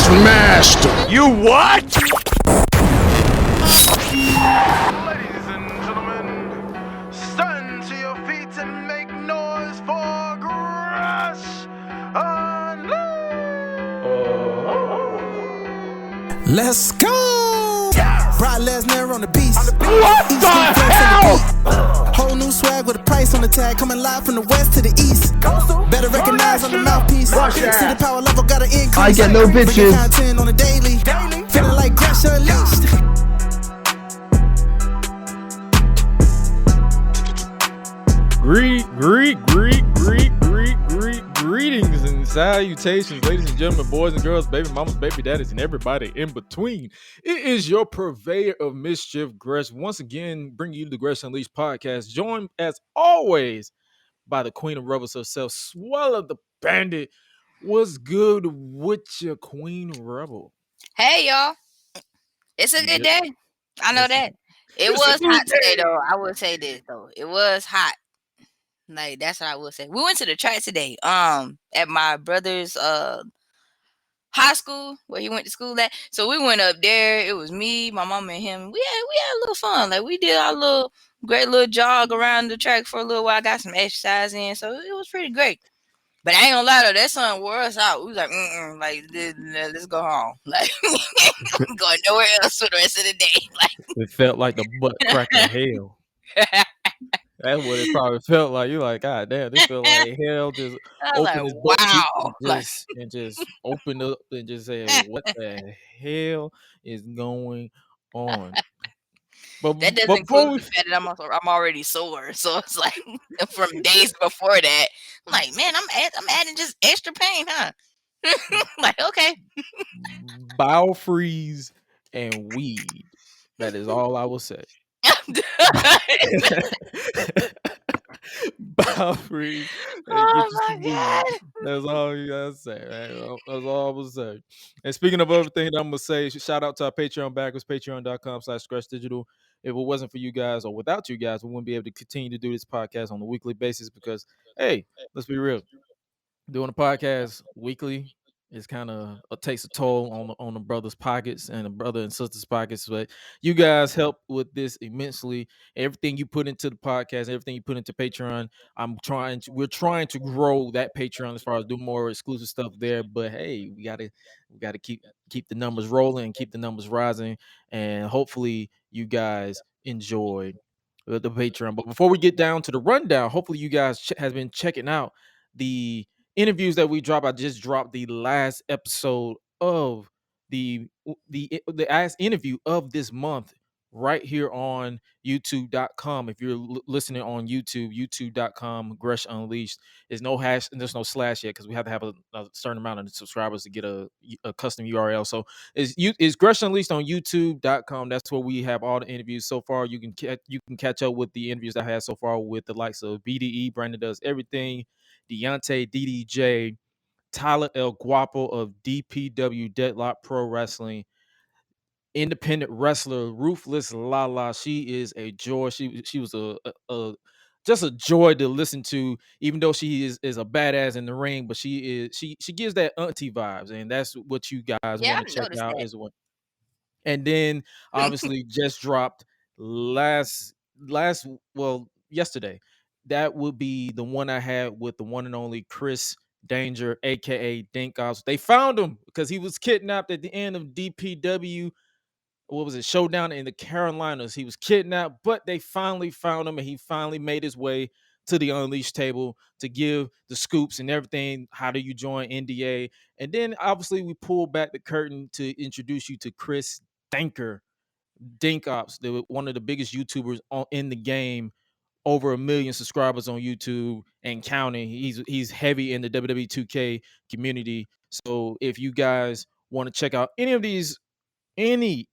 smashed him. You what? Ladies and gentlemen, stand to your feet and make noise for Gresh and Let's go! Brock Lesnar on the beast. What the hell? Whole new swag with a price on the tag. Coming live from the west to the east. Better recognize on the mouthpiece. See the power level got an increase. I get no bitches. Bringing content on the daily. Feeling like Gresh Unleashed. Greetings and salutations, ladies and gentlemen, boys and girls, baby mamas, baby daddies, and everybody in between. It is your purveyor of mischief, Gresh, once again bringing you the Gresh Unleashed podcast, joined as always by the queen of rebels herself, Suela the Bandit. What's good with your queen rebel? Hey y'all, it's a good day. I know that. It was hot today though. I will say this though. It was hot. Like that's what I will say. We went to the track today. At my brother's high school where he went to school at. So we went up there. It was me, my mom, and him. We had a little fun. Like we did our great little jog around the track for a little while. Got some exercise in. So it was pretty great. But I ain't gonna lie though, that sun wore us out. We was like, like let's go home. Like going nowhere else for the rest of the day. Like It felt like the butt crack of hell. That's what it probably felt like. You're like, God damn, this felt like hell. Just I was open like, his butt wow. and just open up and just say, what the hell is going on? But That doesn't include the fact that I'm already sore. So it's like from days before that, I'm like, man, I'm adding just extra pain, huh? Like, okay. biofreeze and weed. That is all I will say. Biofreeze. Oh my God. That's all you gotta say, right? That's all I will say. And speaking of other things, I'm gonna say shout out to our Patreon backers, patreon.com/scratchdigital. If it wasn't for you guys or without you guys, we wouldn't be able to continue to do this podcast on a weekly basis because, hey, let's be real. Doing a podcast weekly is kind of takes a toll on the brothers' pockets and the brother and sisters' pockets. But you guys help with this immensely. Everything you put into the podcast, everything you put into Patreon, we're trying to grow that Patreon as far as do more exclusive stuff there. But hey, we gotta keep the numbers rolling and keep the numbers rising, and hopefully you guys enjoyed the Patreon. But before we get down to the rundown, hopefully you guys has been checking out the interviews that we drop. I just dropped the last episode of the last interview of this month right here on youtube.com. If you're listening on youtube.com, Gresh Unleashed. There's no hash and there's no slash yet because we have to have a certain amount of subscribers to get a custom URL. So it's Gresh Unleashed on youtube.com. That's where we have all the interviews so far. You can catch up with the interviews I had so far with the likes of BDE, Brandon Does Everything, Deontay, DDJ, Tyler El Guapo of DPW Deadlock Pro Wrestling, independent wrestler Ruthless Lala. She is a joy. She was a just a joy to listen to, even though she is a badass in the ring. But she gives that auntie vibes, and that's what you guys want to check out as well. And then obviously just dropped yesterday. That would be the one I had with the one and only Chris Danger, aka Dinkoffs. They found him because he was kidnapped at the end of DPW. What was it? Showdown in the Carolinas. He was kidnapped, but they finally found him, and he finally made his way to the Unleashed table to give the scoops and everything. How do you join NDA? And then obviously we pulled back the curtain to introduce you to Chris Dinkoffs, one of the biggest YouTubers in the game, over 1 million subscribers on YouTube and counting. He's heavy in the WWE 2K community. So if you guys want to check out any of these interviews,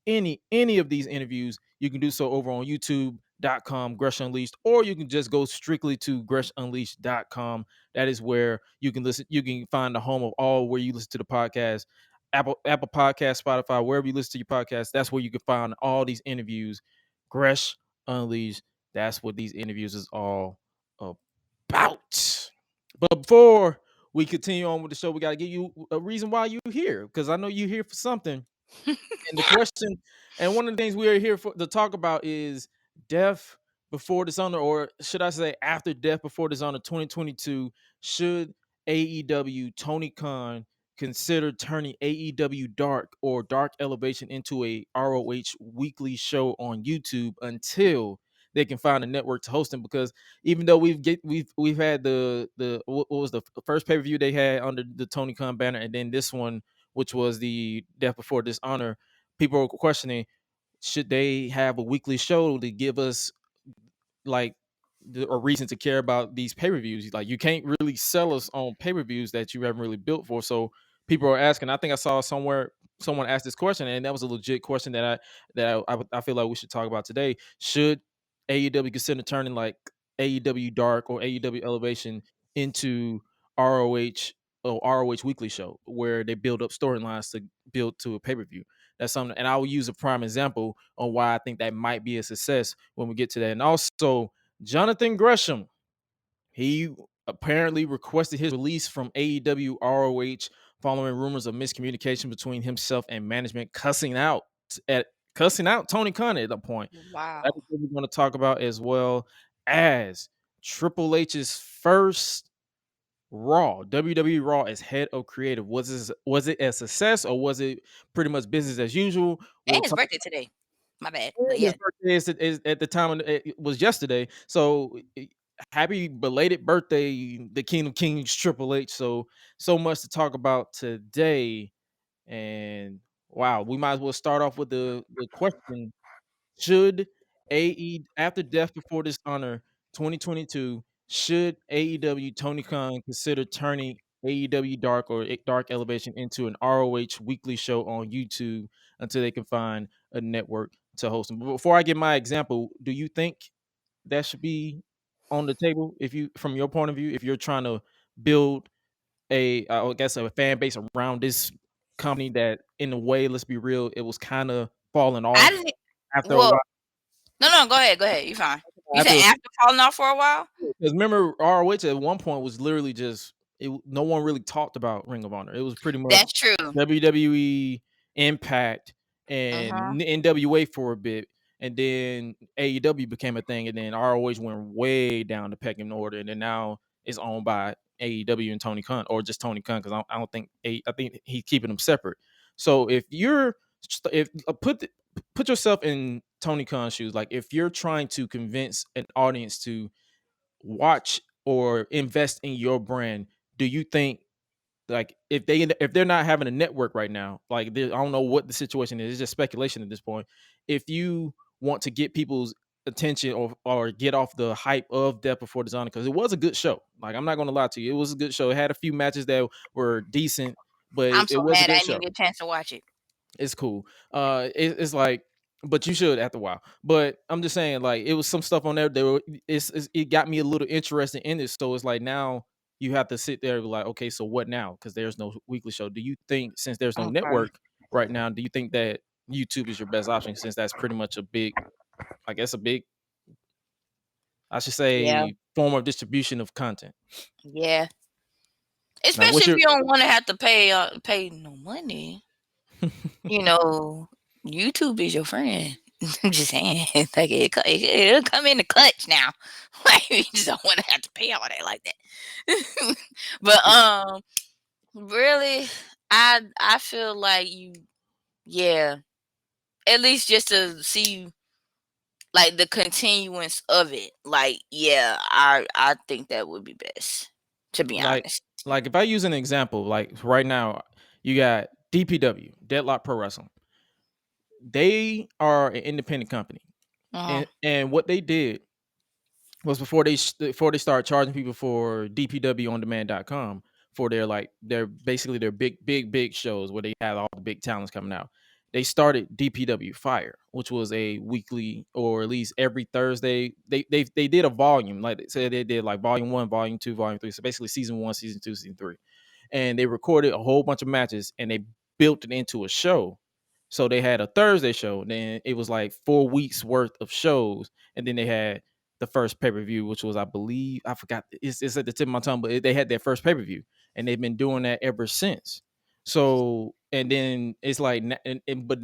you can do so over on youtube.com, Gresh Unleashed, or you can just go strictly to greshunleashed.com. That is where you can listen. You can find the home of all where you listen to the podcast. Apple Podcast, Spotify, wherever you listen to your podcast, that's where you can find all these interviews. Gresh Unleashed. That's what these interviews is all about. But before we continue on with the show, we got to give you a reason why you're here, because I know you're here for something. And the question, and one of the things we are here for to talk about is Death Before Dishonor, or should I say after Death Before Dishonor 2022. Should AEW Tony Khan consider turning AEW Dark or Dark Elevation into a ROH weekly show on YouTube until they can find a network to host them? Because even though we've had the what was the first pay-per-view they had under the Tony Khan banner, and then this one, which was the Death Before Dishonor, people are questioning, should they have a weekly show to give us like a reason to care about these pay-per-views? Like, you can't really sell us on pay-per-views that you haven't really built for. So people are asking. I think I saw somewhere someone asked this question, and that was a legit question I feel like we should talk about today. Should AEW consider turning like AEW Dark or AEW Elevation into ROH or ROH weekly show where they build up storylines to build to a pay-per-view? That's something, and I will use a prime example on why I think that might be a success when we get to that. And also, Jonathan Gresham, he apparently requested his release from AEW ROH following rumors of miscommunication between himself and management, cussing out Tony Khan at a point. Wow. That's what we're going to talk about, as well as Triple H's first Raw, WWE Raw, as head of creative. Was it a success, or was it pretty much business as usual? And his birthday today. My bad. But His yeah. birthday is at the time it was yesterday. So happy belated birthday, the King of Kings, Triple H. So much to talk about today. And wow, we might as well start off with the question: should after Death Before Dishonor 2022, should AEW Tony Khan consider turning AEW Dark or Dark Elevation into an ROH weekly show on YouTube until they can find a network to host them? But before I give my example, do you think that should be on the table, if you, from your point of view, if you're trying to build I guess a fan base around this company that, in a way, let's be real, it was kind of falling I off didn't. after a Well, while? no. Go ahead. You fine. You After, said after falling off for a while. because remember, ROH at one point was literally just no one really talked about Ring of Honor. It was pretty much That's true. WWE, Impact, and Uh-huh. NWA for a bit, and then AEW became a thing, and then ROH went way down the pecking order, and then now it's owned by AEW and Tony Khan, or just Tony Khan, because I don't think I think he's keeping them separate. So if put yourself in Tony Khan's shoes, like if you're trying to convince an audience to watch or invest in your brand, do you think, like, if they're not having a network right now, like, I don't know what the situation is, it's just speculation at this point. If you want to get people's attention, or get off the hype of Death Before Dishonor, because it was a good show. Like, I'm not gonna lie to you, it was a good show. It had a few matches that were decent, but I'm it so was a mad I good didn't show. even get a chance to watch it. It's cool. It's like, but you should after a while. But I'm just saying, like, it was some stuff on there that it got me a little interested in it. So it's like, now you have to sit there and be like, okay, so what now? Because there's no weekly show. Do you think, since there's no Okay. network right now, do you think that YouTube is your best option, since that's pretty much a big, I guess, I should say, Yeah. form of distribution of content? Yeah. Now, Especially if you don't want to have to pay no money. You know, YouTube is your friend. I'm just saying, like, it'll come in the clutch now. Like, you just don't want to have to pay all that like that. But really, I feel like at least just to see, like, the continuance of it. Like, I think that would be best, to be honest. Like, if I use an example, like right now, you got DPW, Deadlock Pro Wrestling. They are an independent company, and what they did was, before they started charging people for DPWOnDemand.com for their basically their big shows where they had all the big talents coming out, they started DPW Fire, which was a weekly, or at least every Thursday. They did a volume, like they said, they did like volume 1, volume 2, volume 3. So basically season 1, season 2, season 3. And they recorded a whole bunch of matches, and they built it into a show. So they had a Thursday show, then it was like 4 weeks worth of shows, and then they had the first pay-per-view, which was, I believe, I forgot, it's at the tip of my tongue, but they had their first pay-per-view, and they've been doing that ever since. So, and then it's like, but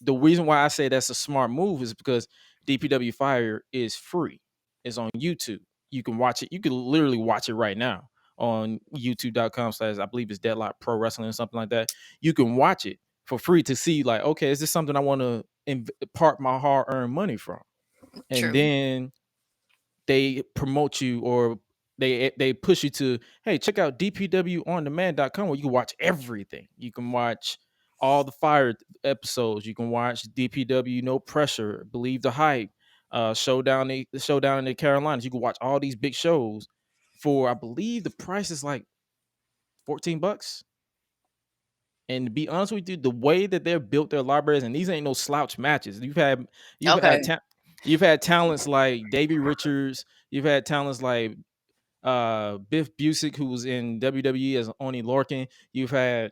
the reason why I say that's a smart move is because DPW Fire is free. It's on YouTube. You can watch it. You can literally watch it right now on youtube.com/ I believe it's Deadlock Pro Wrestling or something like that. You can watch it for free to see, like, okay, is this something I want to part my hard-earned money from? And True. then they promote you, or they push you to, hey, check out dpwondemand.com where you can watch everything. You can watch all the Fire episodes. You can watch DPW No Pressure, Believe the Hype, Showdown in the Carolinas. You can watch all these big shows for, I believe the price is like $14. And to be honest with you, the way that they've built their libraries, and these ain't no slouch matches. You've had talents like Davey Richards. You've had talents like Biff Busick, who was in WWE as Oni Lorcan. You had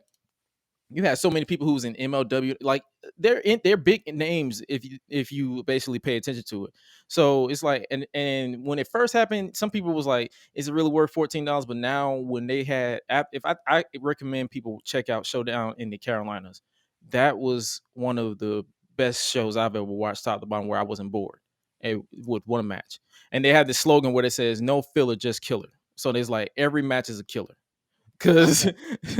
so many people who's in MLW. Like, they're big names if you basically pay attention to it. So it's like, and when it first happened, some people was like, is it really worth $14? But now when they had, if I recommend people check out Showdown in the Carolinas. That was one of the best shows I've ever watched, top to bottom, where I wasn't bored with one match. And they have this slogan where it says, no filler, just killer. So there's like, every match is a killer. Cause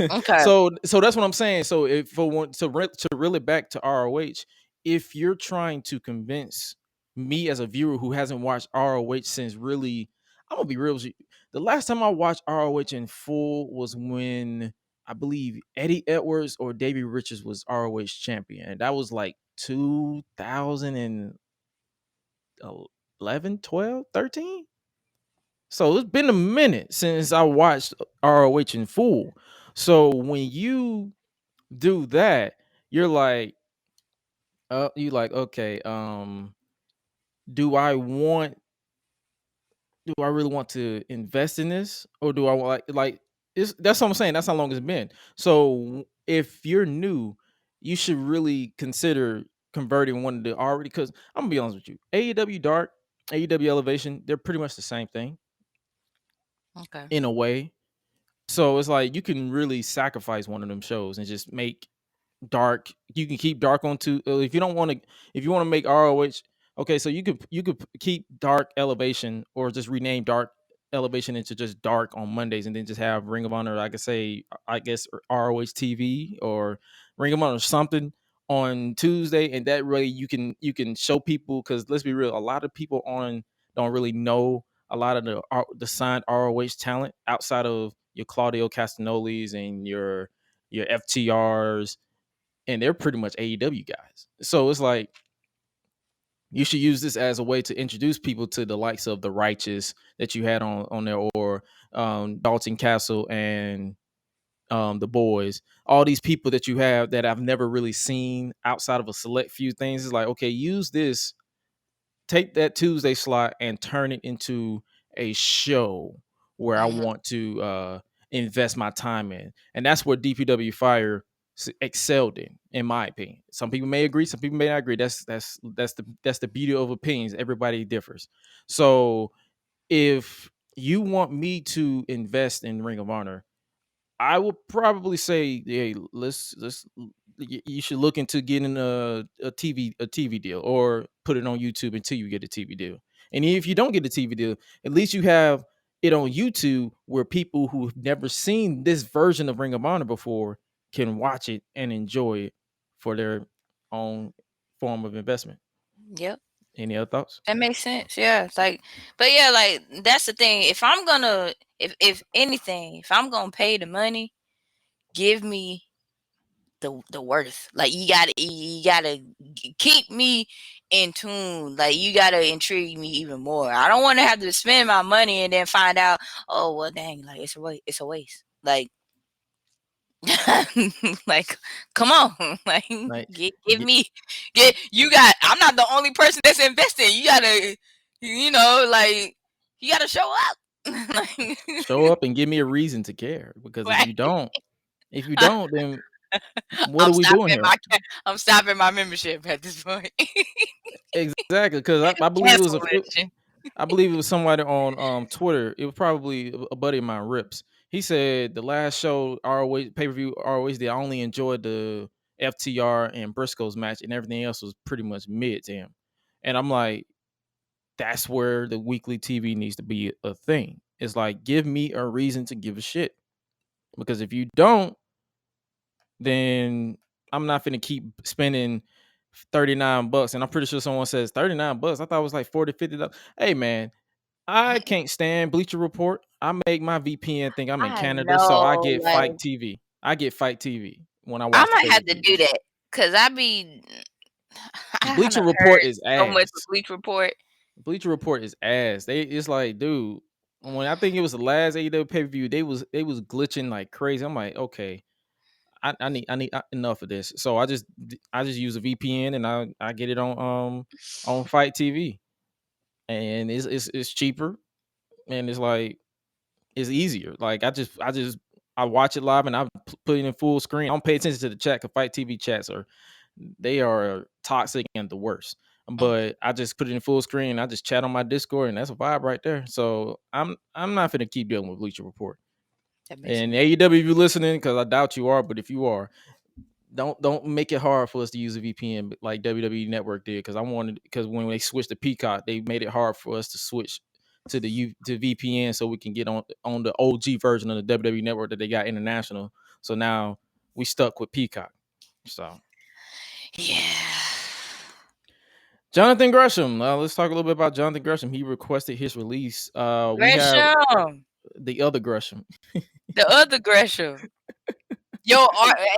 Okay. so that's what I'm saying. So if to reel it back to ROH, if you're trying to convince me as a viewer who hasn't watched ROH since, really, I'm gonna be real with you. The last time I watched ROH in full was when I believe Eddie Edwards or Davey Richards was ROH champion. And that was like 2011, 12, 13. So it's been a minute since I watched ROH in full. So when you do that, you're like, okay, do I really want to invest in this, or do I want that's what I'm saying. That's how long it's been. So if you're new, you should really consider converting one of the already, because I'm gonna be honest with you, AEW Dark, AEW Elevation, they're pretty much the same thing Okay. in a way. So it's like you can really sacrifice one of them shows and just make Dark. You can keep Dark on two. If you want to make ROH, okay, so you could keep Dark Elevation, or just rename Dark Elevation into just Dark on Mondays, and then just have Ring of Honor, I guess ROH TV or Ring of Honor or something on Tuesday, and that way you can show people, because let's be real, a lot of people don't really know a lot of the signed ROH talent outside of your Claudio Castagnoli's and your FTRs, and they're pretty much AEW guys. So it's like, you should use this as a way to introduce people to the likes of the Righteous that you had on there, or Dalton Castle and the Boys. All these people that you have that I've never really seen outside of a select few things. It's like, okay, use this, take that Tuesday slot and turn it into a show where I want to invest my time in. And that's where DPW Fire excelled in my opinion. Some people may agree, some people may not agree. That's the beauty of opinions. Everybody differs. So if you want me to invest in Ring of Honor, I would probably say, hey, you should look into getting a TV deal, or put it on YouTube until you get a TV deal. And if you don't get a TV deal, at least you have it on YouTube where people who've never seen this version of Ring of Honor before can watch it and enjoy it for their own form of investment. Yep. Any other thoughts? That makes sense. Yeah. It's like, but yeah, like, that's the thing. If I'm gonna, if anything, if I'm gonna pay the money, give me the worth. Like, you gotta keep me in tune. Like, you gotta intrigue me even more. I don't want to have to spend my money and then find out, oh well, dang, like, it's a waste. Like, like, come on, like, give me, I'm not the only person that's investing. You gotta, like, you gotta show up. Like, show up and give me a reason to care, because right. if you don't, then what are we doing here? I'm stopping my membership at this point. Exactly, because I believe it was somebody on Twitter. It was probably a buddy of mine, Rips. He said the last show ROH pay-per-view ROH did, I only enjoyed the FTR and Briscoe's match, and everything else was pretty much mid to him. And I'm like, that's where the weekly TV needs to be a thing. It's like, give me a reason to give a shit. Because if you don't, then I'm not finna keep spending $39. And I'm pretty sure someone says $39. I thought it was like $40, $50. Hey man, I can't stand Bleacher Report. I make my VPN think I'm in I Canada, so I know, get like Fight TV. I get Fight TV when I I watch the might have to pay-per-views. do that because I Bleacher haven't Report heard is so much ass. of Bleach Report. Bleacher Report is ass. It's like, dude, when I think it was the last AEW pay-per-view, they was glitching like crazy. I'm like, okay, I need enough of this. So I just use a VPN and I get it on Fight TV, and it's cheaper, and it's like it's easier. Like I watch it live and I put it in full screen. I don't pay attention to the chat because Fight TV chats are toxic and the worst. But I just put it in full screen. I just chat on my Discord, and that's a vibe right there. So I'm not gonna keep dealing with Bleacher Report. And AEW, if you're listening, because I doubt you are, but if you are, don't make it hard for us to use a VPN like WWE Network did. Because when they switched to Peacock, they made it hard for us to switch to VPN so we can get on the OG version of the WWE Network that they got international. So now we stuck with Peacock. So Yeah. Jonathan Gresham. Let's talk a little bit about Jonathan Gresham. He requested his release. We have Gresham. the other Gresham. The other Gresham. Yo,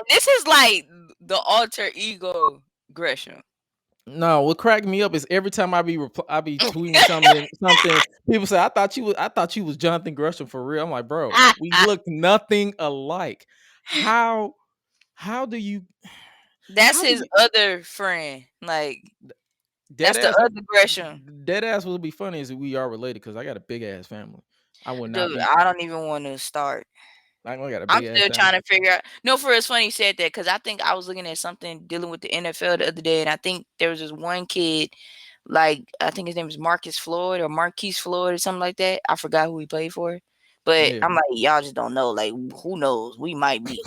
this is like the alter ego Gresham. No, what cracked me up is every time I be tweeting something, people say, I thought you was Jonathan Gresham for real. I'm like, bro, we look nothing alike. How do you? That's his other friend. Like that's the other Gresham. Dead ass would be funny is we are related because I got a big ass family. I would not Dude, be. I don't even want to start. I got a big I'm ass still family. trying to figure out. No, for it's funny you said that because I think I was looking at something dealing with the NFL the other day, and I think there was this one kid, like I think his name is Marquise Floyd or something like that. I forgot who he played for, but Yeah. I'm like, y'all just don't know. Like, who knows? We might be.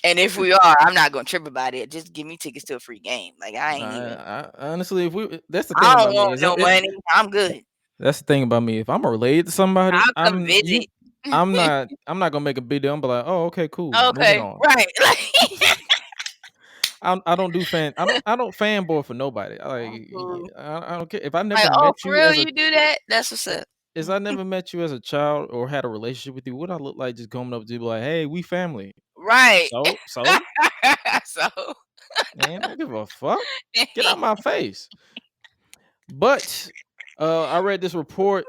And if we are, I'm not gonna trip about it. Just give me tickets to a free game. Like I ain't even. Honestly, that's the thing I about don't me. want no money. I'm good. That's the thing about me. If I'm related to somebody, I'll come visit. I'm not gonna make a big deal. I'm be like, oh, okay, cool. Okay, Moving on. right. I don't fanboy for nobody. Cool. I don't care if I never Like, met for you real, as you do that? That's what's up. as I never met you as a child or had a relationship with you. What I look like just coming up to you like, hey, we family. Right. So So man, I don't give a fuck. Get out my face. But I read this report.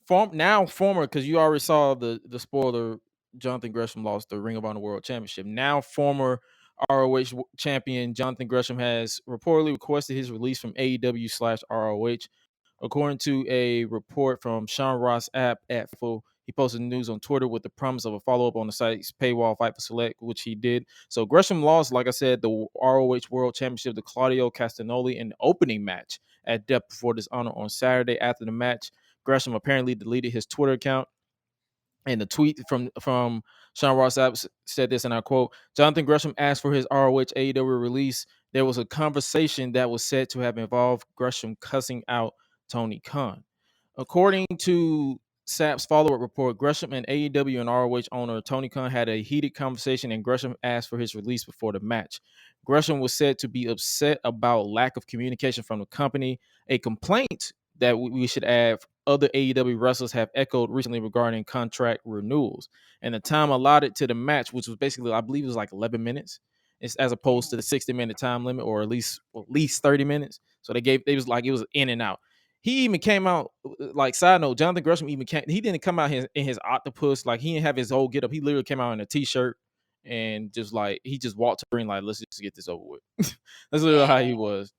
Former, because you already saw the spoiler. Jonathan Gresham lost the Ring of Honor World Championship. Now former ROH champion Jonathan Gresham has reportedly requested his release from AEW/ROH. According to a report from Sean Ross app at Full, he posted news on Twitter with the promise of a follow-up on the site's paywall Fight for Select, which he did. So Gresham lost, like I said, the ROH World Championship to Claudio Castagnoli in the opening match at Death Before Dishonor on Saturday. After the match, Gresham apparently deleted his Twitter account. And the tweet from Sean Ross Apps said this, and I quote, Jonathan Gresham asked for his ROH AEW release. There was a conversation that was said to have involved Gresham cussing out Tony Khan. According to Sapp's follow-up report, Gresham and AEW and ROH owner Tony Khan had a heated conversation, and Gresham asked for his release before the match. Gresham was said to be upset about lack of communication from the company, a complaint that we should add other AEW wrestlers have echoed recently regarding contract renewals. And the time allotted to the match, which was basically, I believe it was like 11 minutes, as opposed to the 60-minute time limit, or at least 30 minutes. So it was in and out. He even came out, like, side note, Jonathan Gresham he didn't come out in his octopus, like he didn't have his whole get up. He literally came out in a t-shirt and just like he just walked to the ring like, let's just get this over with. That's literally how he was.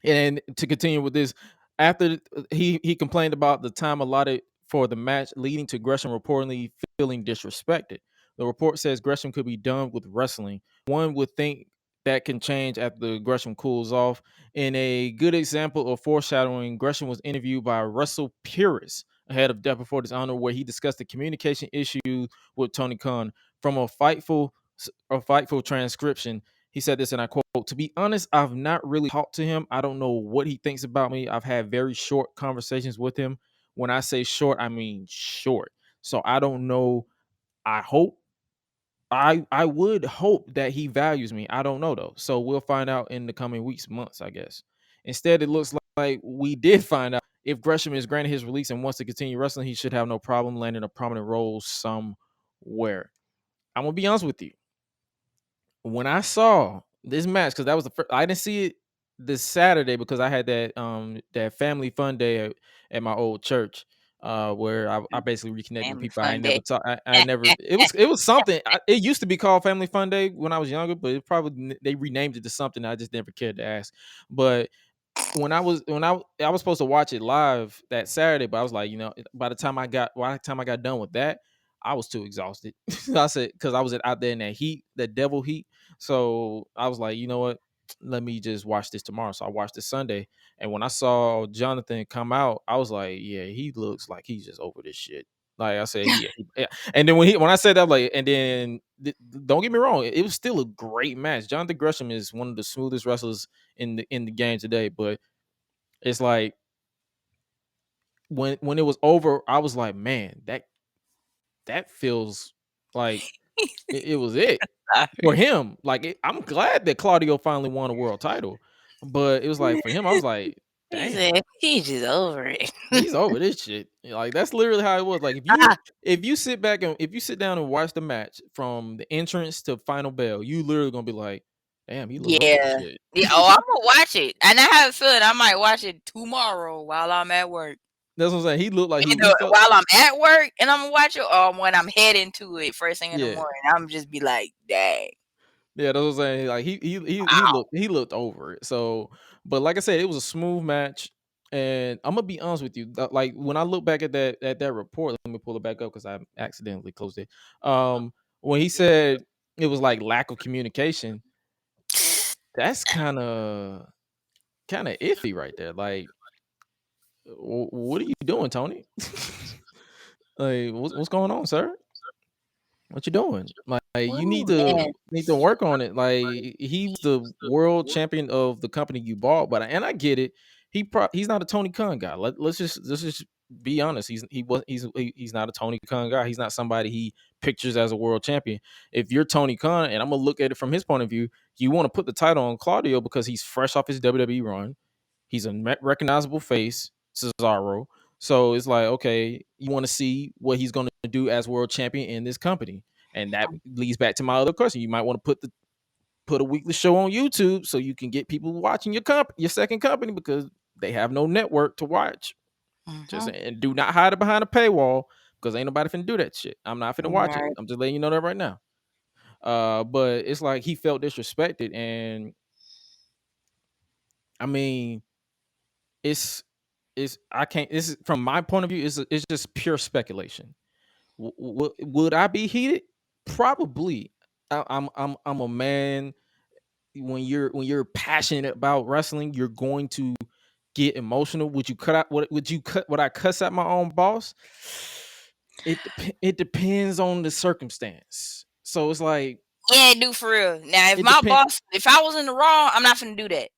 And to continue with this, after he complained about the time allotted for the match, leading to Gresham reportedly feeling disrespected. The report says Gresham could be done with wrestling. One would think that can change after Gresham cools off. In a good example of foreshadowing, Gresham was interviewed by Russell Purist ahead of Death Before Dishonor, where he discussed the communication issue with Tony Khan. From a fightful transcription, he said this, and I quote, "To be honest, I've not really talked to him. I don't know what he thinks about me. I've had very short conversations with him. When I say short, I mean short. So I don't know. I would hope that he values me. I don't know though. So we'll find out in the coming weeks, months, I guess." Instead, it looks like we did find out if Gresham is granted his release and wants to continue wrestling, he should have no problem landing a prominent role somewhere. I'm gonna be honest with you. When I saw this match, because that was the first, I didn't see it this Saturday because I had that family fun day at my old church, where I basically reconnected with Family people I fun ain't day. never talked. I never. It was something. It used to be called Family Fun Day when I was younger, but it probably they renamed it to something I just never cared to ask. But I was supposed to watch it live that Saturday, but I was like, by the time I got done with that, I was too exhausted. I said, because I was out there in that heat, that devil heat. So I was like, you know what? Let me just watch this tomorrow. So I watched it Sunday, and when I saw Jonathan come out, I was like, yeah, he looks like he's just over this shit. Like I said, yeah. And then when I said that, like, and then don't get me wrong, it was still a great match. Jonathan Gresham is one of the smoothest wrestlers in the game today, but it's like when it was over, I was like, man, that feels like it was it for him. Like I'm glad that Claudio finally won a world title, but it was like for him, I was like, He damn, said he's just over it. he's over this shit. Like that's literally how it was. Like if you sit down and watch the match from the entrance to final bell, you literally gonna be like, damn, he looks over this Yeah. shit. Yeah. Oh, I'm gonna watch it, and I have a feeling I might watch it tomorrow while I'm at work. That's what I'm saying. He looked like he felt. While I'm at work, and I'm gonna watch it, or when I'm heading to it first thing in the Yeah. morning, I'm just be like, dang. Yeah, that's what I'm saying. Like Wow. he looked over it. So, but like I said, it was a smooth match. And I'm gonna be honest with you. Like when I look back at that report, let me pull it back up because I accidentally closed it. When he said it was like lack of communication, that's kind of iffy right there. Like, what are you doing, Tony? Like, what's going on, sir? What you doing? Like you need Ooh, man. to work on it. Like he's the world champion of the company you bought, but I get it. He's not a Tony Khan guy. Let's just be honest. He's not a Tony Khan guy. He's not somebody he pictures as a world champion. If you're Tony Khan, and I'm gonna look at it from his point of view, you want to put the title on Claudio because he's fresh off his WWE run. He's a recognizable face, Cesaro. So it's like, okay, you want to see what he's going to do as world champion in this company, and that leads back to my other question. You might want to put a weekly show on YouTube so you can get people watching your second company because they have no network to watch. Just and do not hide it behind a paywall because ain't nobody finna do that shit. I'm not finna watch it. Right. I'm just letting you know that right now. But it's like he felt disrespected, and I mean, it's I can't. This is from my point of view. It's just pure speculation. Would I be heated? Probably. I'm a man. When you're passionate about wrestling, you're going to get emotional. Would you cut out? Would I cuss at my own boss? It depends on the circumstance. So it's like, Yeah, do for real. Now, if it my depends. boss, if I was in the wrong, I'm not finna do that.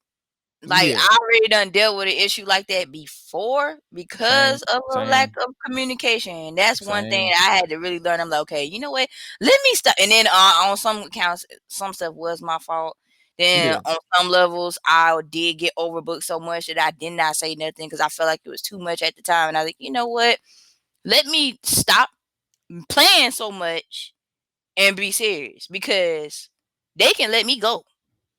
Like Yeah, I already done dealt with an issue like that before because of a lack same, of communication. And that's one thing same. I had to really learn. I'm like, okay, you know what? Let me stop. And then on some accounts, some stuff was my fault. Then Yeah, on some levels, I did get overbooked so much that I did not say nothing because I felt like it was too much at the time. And I was like, you know what? Let me stop playing so much and be serious because they can let me go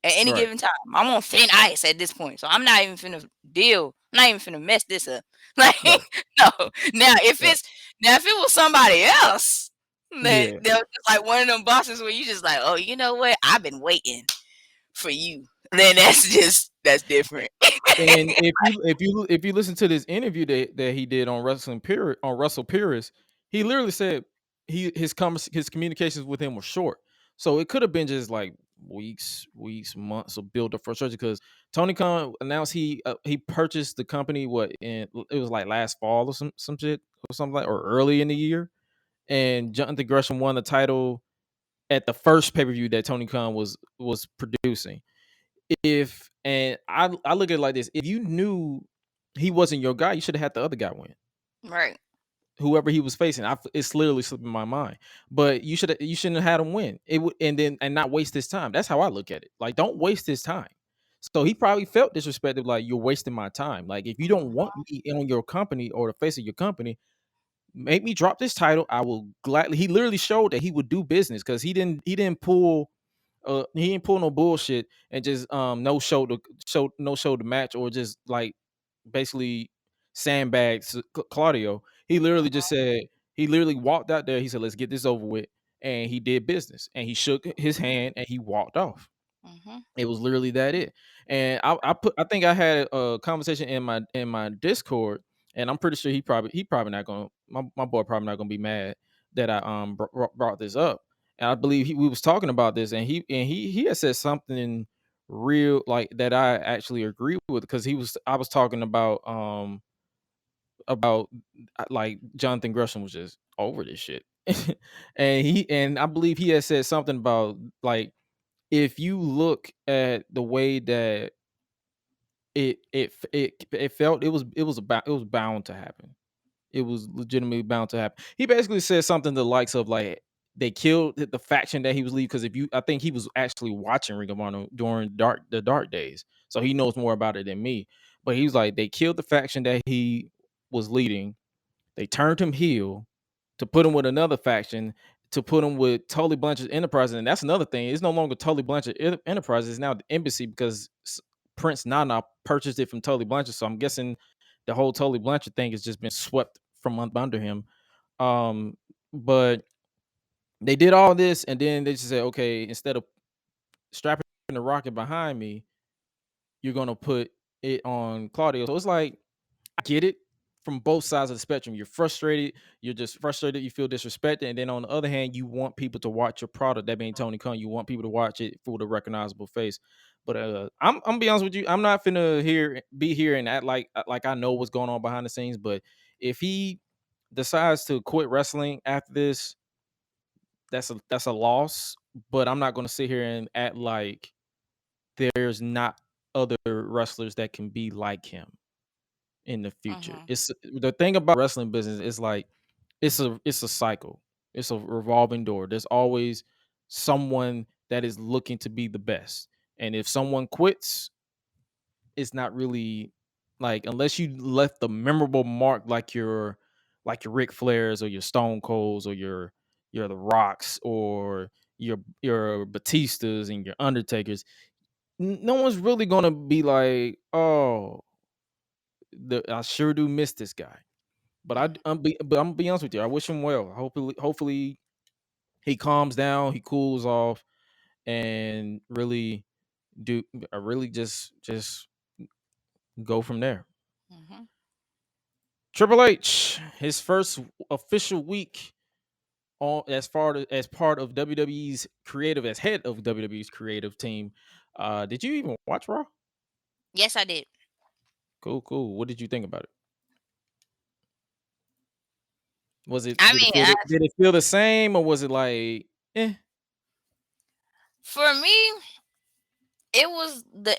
at any right, given time. I'm on thin ice at this point, so I'm not even finna deal. I'm not even finna mess this up. Like, right, no. Now, if right. it was somebody else, Yeah. they're just like one of them bosses where you just like, oh, you know what? I've been waiting for you. Then that's different. And if you listen to this interview that he did on Russell Pyrrhus, he literally said his communications with him were short. So it could have been just like weeks, months of build up frustration because Tony Khan announced he purchased the company it was like last fall or some shit or something like, or early in the year, and Jonathan Gresham won the title at the first pay-per-view that Tony Khan was producing. I look at it like this: if you knew he wasn't your guy, you should have had the other guy win. Right. Whoever he was facing, it's literally slipping my mind. But you shouldn't have had him win. And not waste his time. That's how I look at it. Like, don't waste his time. So he probably felt disrespected, like, you're wasting my time. Like, if you don't want me on your company or the face of your company, make me drop this title. I will gladly. He literally showed that he would do business because he didn't pull no bullshit and just no show the match, or just like basically sandbags Claudio. He literally just said, he literally walked out there. He said, let's get this over with. And he did business, and he shook his hand and he walked off. It was literally that it. And I think I had a conversation in my Discord, and I'm pretty sure he probably not gonna, my boy probably not gonna be mad that I brought this up. And I believe we was talking about this, and he had said something real, like, that I actually agree with, because I was talking about like Jonathan Gresham was just over this shit. and I believe he had said something about, like, if you look at the way that it felt, it was bound to happen. It was legitimately bound to happen. He basically said something to the likes of, like, they killed the faction that he was leading, because I think he was actually watching Ring of Honor during the dark days, so he knows more about it than me. But he was like, they killed the faction that he was leading. They turned him heel to put him with another faction, to put him with Tully Blanchard's Enterprises. And that's another thing. It's no longer Tully Blanchard Enterprises. It's now the Embassy, because Prince Nana purchased it from Tully Blanchard. So I'm guessing the whole Tully Blanchard thing has just been swept from under him. But they did all this, and then they just said, okay, instead of strapping the rocket behind me, you're going to put it on Claudio. So it's like, I get it from both sides of the spectrum. You're frustrated. You're just frustrated. You feel disrespected. And then on the other hand, you want people to watch your product. That being Tony Khan. You want people to watch it for the recognizable face. But I'm gonna be honest with you. I'm not finna be here and act like I know what's going on behind the scenes. But if he decides to quit wrestling after this, that's a loss. But I'm not gonna sit here and act like there's not other wrestlers that can be like him in the future. It's the thing about wrestling business is, like, it's a cycle. It's a revolving door. There's always someone that is looking to be the best. And if someone quits, it's not really, like, unless you left the memorable mark, like your Ric Flairs or your Stone Colds or your the Rocks or your Batistas and your Undertakers. No one's really gonna be like, oh, I sure do miss this guy. But I'm gonna be honest with you. I wish him well. Hopefully he calms down, he cools off, and really just go from there. Triple H, his first official week as part of WWE's creative, as head of WWE's creative team. Did you even watch Raw? Yes, I did. Cool. What did you think about it? Was it? Did it feel the same, or was it like, eh? For me, it was the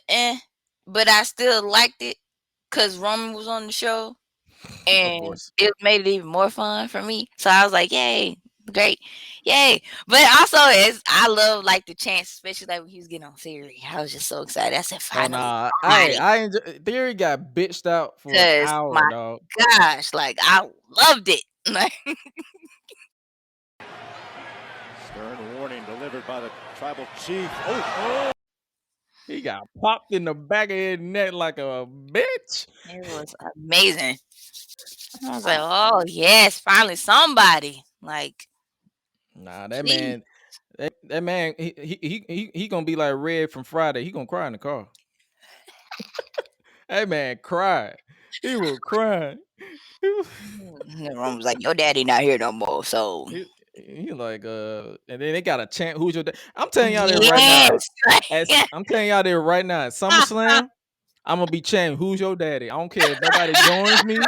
but I still liked it because Roman was on the show, and it made it even more fun for me. So I was like, yay, great, yay! But also, I love, like, the chance, especially like when he was getting on Theory. I was just so excited. I said, finally. I enjoyed. Theory got bitched out for an hour, my dog. Gosh, like, I loved it. Stern warning delivered by the tribal chief. Oh! He got popped in the back of his neck like a bitch. It was amazing. I was like, oh yes, finally somebody. Like, nah, that man, that man, he gonna be like Red from Friday. He gonna cry in the car. That man cried. He was crying. Everyone was like, your daddy not here no more. So You like and then they got a chant. Who's your? I'm telling y'all that right now. I'm telling y'all that right now. At SummerSlam, I'm gonna be chanting. Who's your daddy? I don't care if nobody joins me.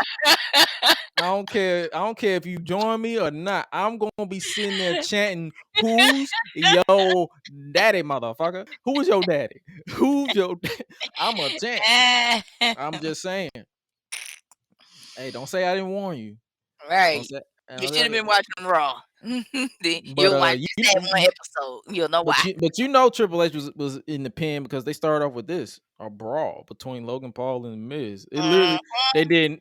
I don't care. I don't care if you join me or not. I'm gonna be sitting there chanting, "Who's your daddy, motherfucker? Who's your daddy? Who's your?" I'm a chant. I'm just saying. Hey, don't say I didn't warn you. Right. You should have been watching Raw. You'll watch that one episode. You'll know why. But you know Triple H was in the pen because they started off with this a brawl between Logan Paul and The Miz. It literally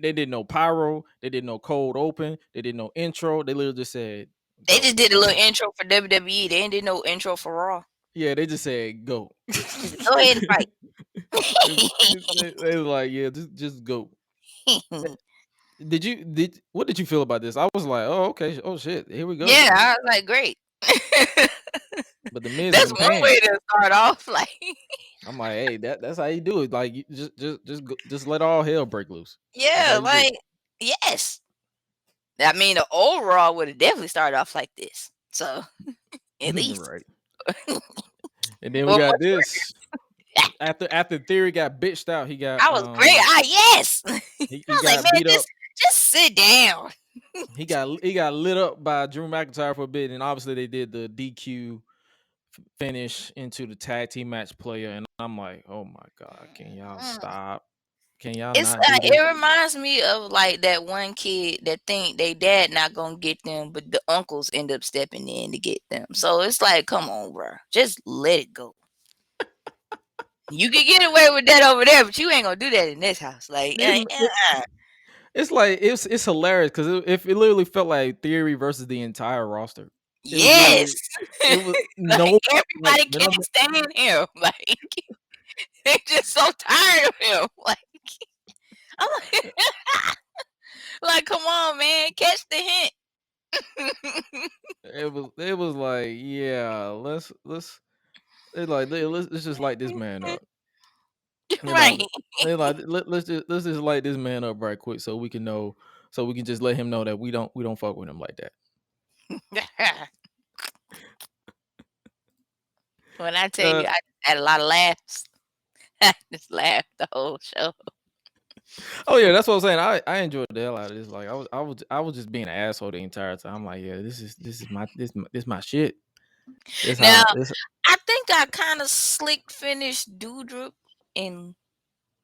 they did no pyro, they did no cold open, they did no intro. They literally just said they just did a little intro for WWE. They didn't no intro for Raw. Yeah, they just said go. Go ahead and fight. They was like, yeah, just go. What did you feel about this? I was like, oh, okay, oh shit, here we go. Yeah, I was like, great. But The Miz, that's one way to start off. Like, I'm like, hey, that's how you do it. Like, you just let all hell break loose. Yeah, like, yes. I mean, the old Raw would have definitely started off like this. So, at least, right. And then we got this. After Theory got bitched out, he got. I was great. Yes. He I was got like, man, beat up. just sit down. He got lit up by Drew McIntyre for a bit, and obviously they did the DQ finish into the tag team match player, and I'm like, oh my god, can y'all stop? Can y'all not do this? It reminds me of like that one kid that think they dad not gonna get them, but the uncles end up stepping in to get them. So it's like, come on, bro, just let it go. You can get away with that over there, but you ain't gonna do that in this house. Like, it's like it's hilarious because it literally felt like Theory versus the entire roster. Yes, it was like, everybody can't stand him. Like, they're just so tired of him. Like, I'm like, come on, man, catch the hint. It was like, yeah, let's just light this man up. Right. Let's just light this man up right quick so we can just let him know that we don't fuck with him like that. When I tell you, I had a lot of laughs. I just laughed the whole show. Oh yeah, that's what I'm saying. I enjoyed the hell out of this. Like I was just being an asshole the entire time. I'm like, yeah, this is my shit. I think I kind of slick finished Doudrop and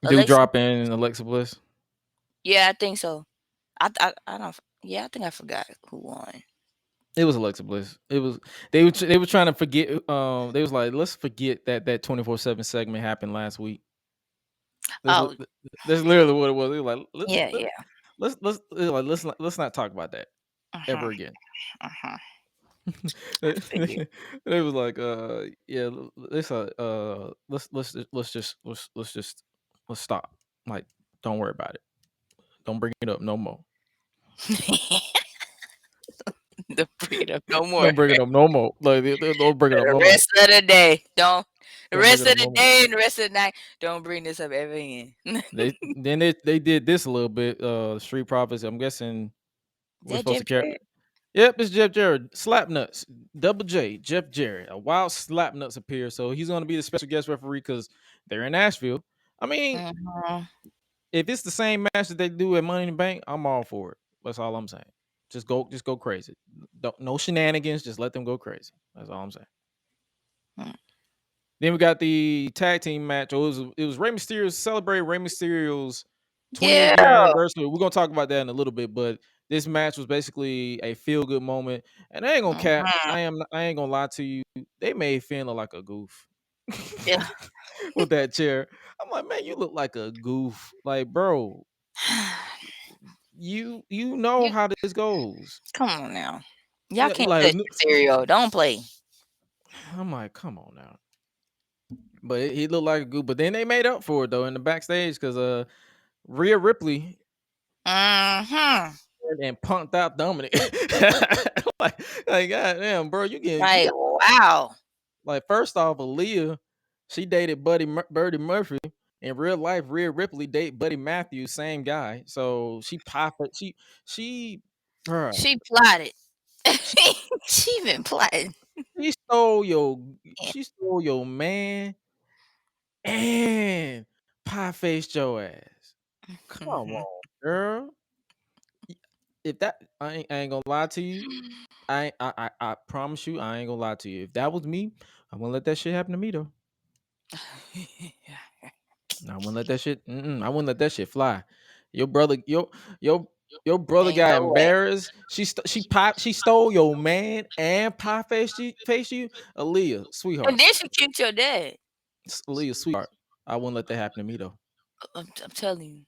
Doudrop and Alexa Bliss. Yeah, I think so. I don't. Yeah, I think I forgot who won. It was Alexa Bliss. It was they were trying to forget. They was like, let's forget that 24/7 segment happened last week. That's literally what it was. They were like, let's not talk about that ever again. It was like, yeah, let's stop. Like, don't worry about it. Don't bring it up no more. Don't bring it up no more. Don't bring it up no more. Like, don't bring it up no more. The rest of the day, don't. The rest of the day and the rest of the night, don't bring this up ever again. They did this a little bit. Street Profits. I'm guessing we're supposed to carry. Yep, it's Jeff Jarrett. Slapnuts. Double J. Jeff Jarrett. A wild Slapnuts appears. So he's going to be the special guest referee because they're in Nashville. I mean, if it's the same match that they do at Money in the Bank, I'm all for it. That's all I'm saying. Just go crazy. No shenanigans. Just let them go crazy. That's all I'm saying. Then we got the tag team match. It was Rey Mysterio celebrating Rey Mysterio's 20th anniversary. We're gonna talk about that in a little bit, but this match was basically a feel good moment. And I ain't gonna cap. I ain't gonna lie to you. They made Finn look like a goof. Yeah. With that chair. I'm like, man, you look like a goof. Like, bro. You know how this goes. Come on now. Y'all can't touch Mysterio. Don't play. I'm like, come on now. But he looked like a goof. But then they made up for it though in the backstage because Rhea Ripley and punked out Dominic. like goddamn, bro, you getting like wow. Like first off, Aaliyah, she dated Buddy Murphy. In real life, Rhea Ripley date Buddy Matthews, same guy. So she popped it. She plotted. She been plotting. She stole your man and pie faced your ass. Come on, girl. If that I ain't gonna lie to you. I promise you, I ain't gonna lie to you. If that was me, I'm gonna let that shit happen to me though. I wouldn't let that shit. I wouldn't let that shit fly. Your brother, your brother Ain't got no way. embarrassed. She stole your man and pie face you. Aaliyah, And sweetheart. then she kicked your dad. Aaliyah, sweetheart. I wouldn't let that happen to me though. I'm telling you.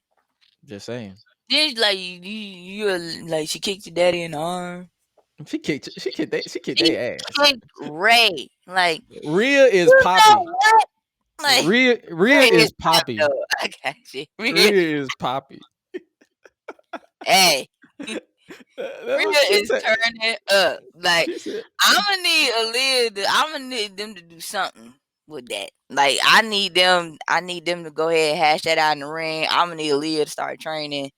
Just saying. Then like you like she kicked your daddy in the arm. She kicked She their ass. kicked Ray. Like Rhea is you Poppy. know what? Like Rhea is Poppy. I got you. Rhea is Poppy. Hey. Rhea Rhea is turning up. Like I'm gonna need them to do something with that. Like I need them to go ahead and hash that out in the ring. I'm gonna need Aaliyah to start training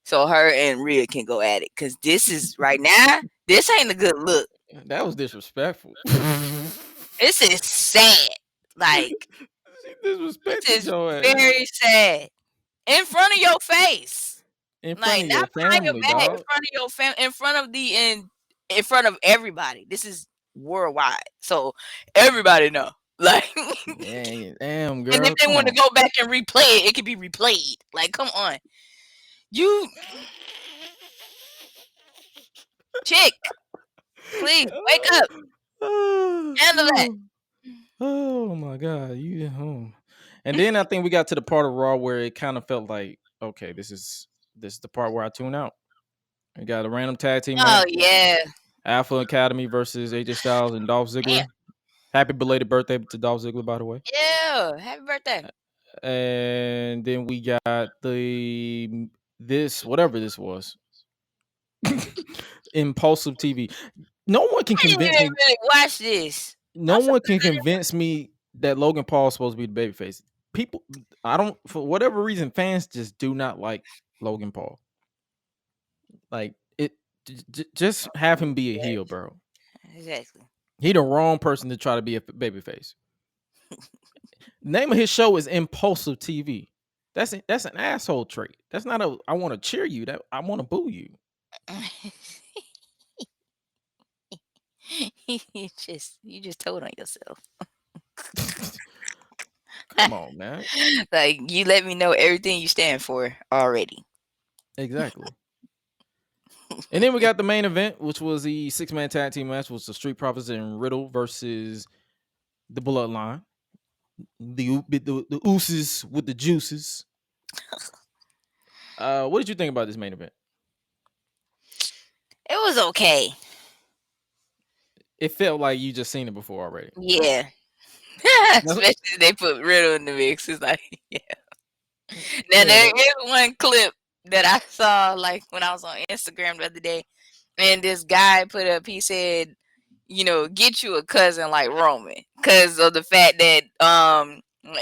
so her and Rhea can go at it. Cause this is right now, this ain't a good look. That was disrespectful. This is sad. Like This is very sad. In front of your face. In front of your behind family, your back, dog. in front of your family, in front of everybody. This is worldwide. So everybody know. Like Damn, girl. and if they want to go back and replay it, it can be replayed. Like, come on. You chick, please wake up. Handle that. Oh my god, you home. And then I think we got to the part of Raw where it kind of felt like, okay, this is the part where I tune out. We got a random tag team match. Oh yeah. Alpha Academy versus AJ Styles and Dolph Ziggler. Damn. Happy belated birthday to Dolph Ziggler, by the way. Yeah, happy birthday. And then we got whatever this was. Impulsive TV. No one can convince me. Really watch this. No one can convince me that Logan Paul is supposed to be the babyface. People, for whatever reason, fans just do not like Logan Paul. Like it, just have him be a heel, bro. Exactly. He the wrong person to try to be a babyface. Name of his show is Impulsive TV. That's an asshole trait. That's not I want to cheer you. That I want to boo you. you just told on yourself. Come on, man. Like you let me know everything you stand for already. Exactly. And then we got the main event, which was the 6-man tag team match, was the Street Profits and Riddle versus the Bloodline. The oozes with the juices. What did you think about this main event? It was okay. It felt like you just seen it before already. Yeah. Especially if they put Riddle in the mix. It's like, yeah. Now there is one clip that I saw like when I was on Instagram the other day, and this guy put up, he said, get you a cousin like Roman, because of the fact that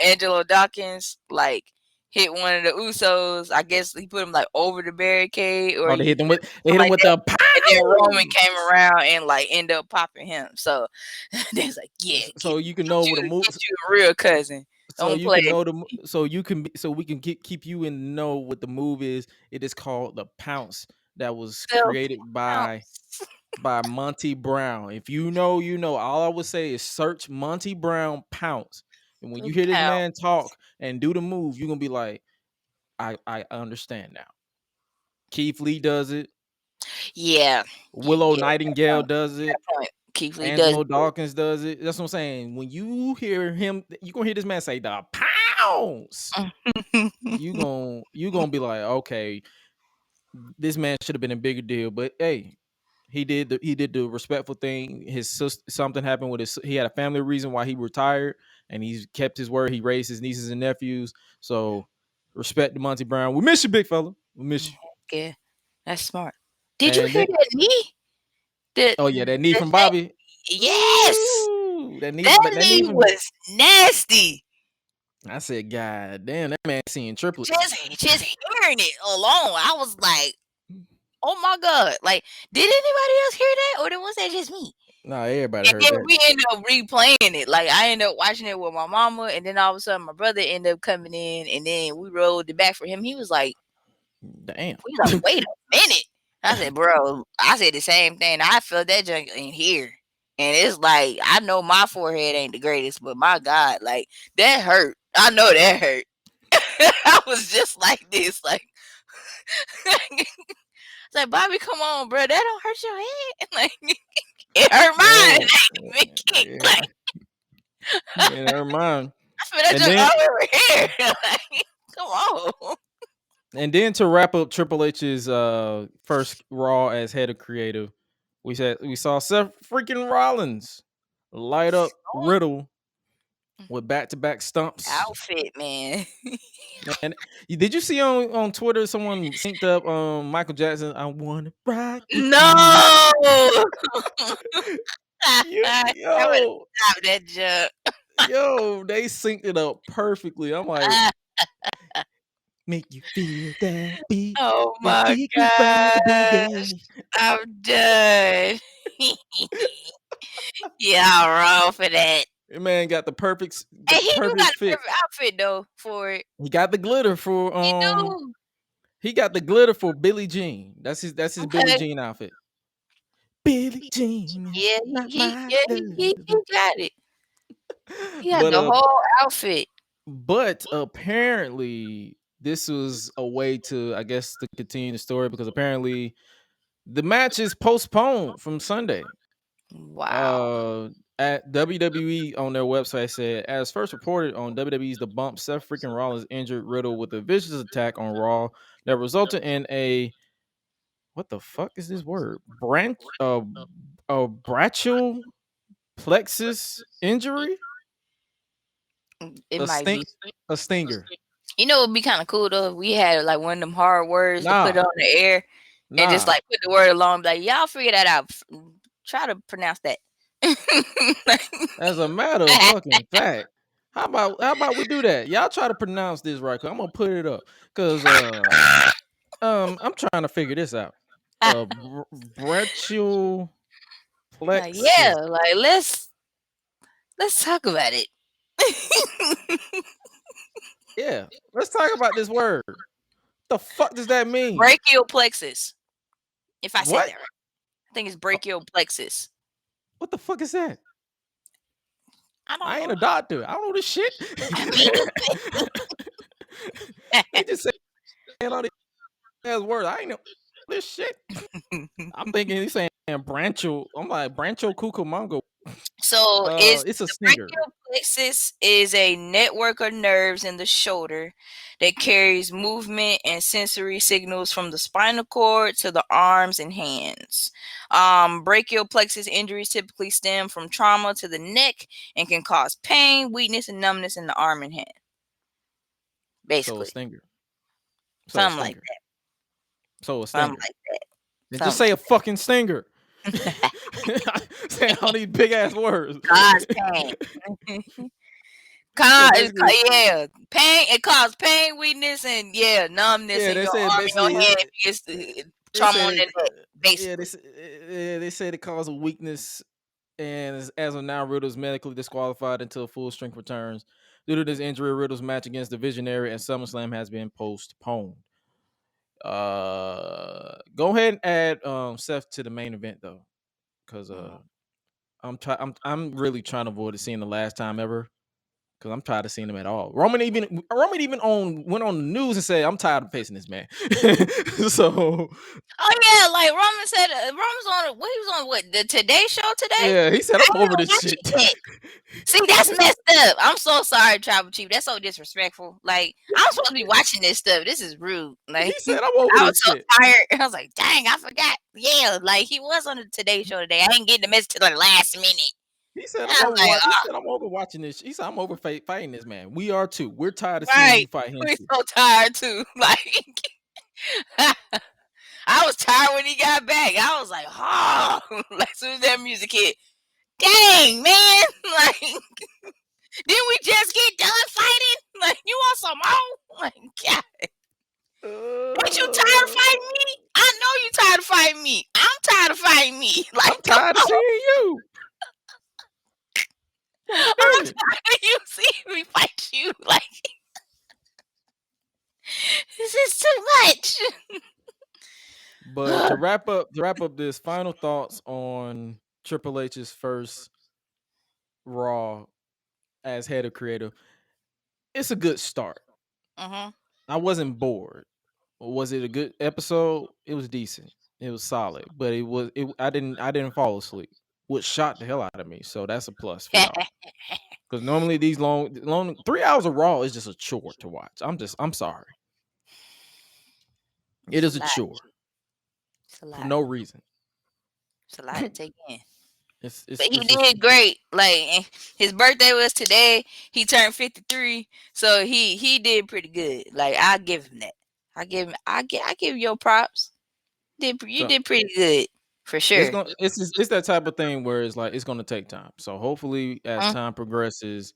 Angelo Dawkins like hit one of the Usos. I guess he put him like over the barricade, or they hit him with the pow. And then Roman came around and like ended up popping him. So they was like, yeah. So you can know what a move. Get you a real cousin. So you can know so we can keep you in the know what the move is. It is called the pounce, that was created by Monty Brown. If you know, you know. All I would say is search Monty Brown pounce, and when you hear this man talk and do the move, you're gonna be like, I understand now. Keith Lee does it. Yeah. Willow Nightingale does it. Keith Lee Angelo Dawkins does it. That's what I'm saying. When you hear him, you're gonna hear this man say the pounds. you gonna be like, okay, this man should have been a bigger deal. But hey, he did the respectful thing. His sister, something happened with he had a family reason why he retired, and he's kept his word. He raised his nieces and nephews. So respect to Monty Brown. We miss you, big fella. We miss you. Yeah, that's smart. Did you hear that knee? That knee from Bobby. Yes. Ooh, that knee was nasty. I said, God damn, that man seeing triplets. Just hearing it alone, I was like, oh my God. Like, did anybody else hear that? Or was that just me? Nah, everybody heard And then that. we ended up replaying it. Like, I ended up watching it with my mama, and then all of a sudden my brother ended up coming in, and then we rolled it back for him. He was like, damn. we like, wait a minute. I said, bro, I said the same thing. I felt that junk in here. And it's like, I know my forehead ain't the greatest, but my God, like, that hurt. I know that hurt. I was just like this, like, it's like, Bobby, come on, bro. That don't hurt your head. Like, it hurt mine. It hurt mine. I feel that junk all over here. Like, come on. And then to wrap up Triple H's first Raw as head of creative, we saw Seth freaking Rollins light up Riddle with back-to-back stumps. Outfit, man. And did you see on Twitter someone synced up Michael Jackson? I want to rock. No. Yo, stop that junk. Yo, they synced it up perfectly. I'm like, make you feel that beat. Oh my God. I'm done. Yeah, I'm wrong for that. Man got the perfect And he perfect got fit. a perfect outfit though for it. He got the glitter for he got the glitter for Billie Jean. That's his Billie Jean outfit. Billie Jean. Yeah, he got it. He had the whole outfit. But apparently this was a way to, I guess, to continue the story, because apparently the match is postponed from Sunday. Wow. At WWE on their website said, as first reported on WWE's The Bump, Seth freaking Rollins injured Riddle with a vicious attack on Raw that resulted in a, what the fuck is this word? Brachial plexus injury? It might be a stinger. You know, it would be kind of cool though if we had like one of them hard words to put on the air and just like put the word along, like, y'all figure that out. Try to pronounce that. As a matter of fucking fact, how about we do that? Y'all try to pronounce this right, cause I'm gonna put it up, cause I'm trying to figure this out. Brachial plexus. Yeah, like let's talk about it. Yeah, let's talk about this word. What the fuck does that mean? Brachial plexus. If I said What? that right, I think it's brachial plexus. What the fuck is that? I ain't know. a doctor. I don't know this shit. They just say all these words. I ain't know this shit. I'm thinking he's saying branchial. I'm like branchial cucamongo. So it's a stinger. Brachial plexus is a network of nerves in the shoulder that carries movement and sensory signals from the spinal cord to the arms and hands. Brachial plexus injuries typically stem from trauma to the neck and can cause pain, weakness, and numbness in the arm and hand. Basically, so a stinger. Something like that. So a stinger. Something like that. Then just say a fucking stinger. Saying all these big ass words. Cause pain. Pain. It causes pain, weakness, and numbness in your arm and your head. It's trauma on the neck. Basically, they said it caused a weakness, and as of now, Riddle's medically disqualified until full strength returns. Due to this injury, Riddle's match against the Visionary at SummerSlam has been postponed. Go ahead and add Seth to the main event though, because I'm really trying to avoid seeing the last time ever, because I'm tired of seeing him at all. Roman even went on the news and said, I'm tired of facing this man. So like Roman said, Roman's on the Today Show today. Yeah, he said, I'm over this shit. See, that's messed up. I'm so sorry, Tribal Chief. That's so disrespectful. Like, I'm supposed to be watching this stuff. This is rude. Like, he said, I'm over I was this so shit. tired. I was like, dang, I forgot. Yeah, like he was on the Today Show today. I didn't get the message till the last minute. He said, I'm over watching this. He said, I'm over fighting this man. We are too. We're tired of seeing you fight him. We're so tired too. Like, I was tired when he got back. I was like, like as soon as that music hit, dang, man. Like, didn't we just get done fighting? Like, you want some more? Like, God. Ain't you tired of fighting me? I know you tired of you see me fight you? Like, this is too much. But to wrap up this, final thoughts on Triple H's first Raw as head of creative. It's a good start. Mm-hmm. I wasn't bored. Was it a good episode? It was decent. It was solid, but I didn't fall asleep, which shocked the hell out of me. So that's a plus for y'all. Because normally these long 3 hours of Raw is just a chore to watch. I'm sorry. It is a chore. It's a lot. For no reason. It's a lot to take in. But he did great. Like, his birthday was today. He turned 53, so he did pretty good. Like, I give him that. I give your props. You did pretty good for sure. It's that type of thing where it's like it's gonna take time. So hopefully, as time progresses,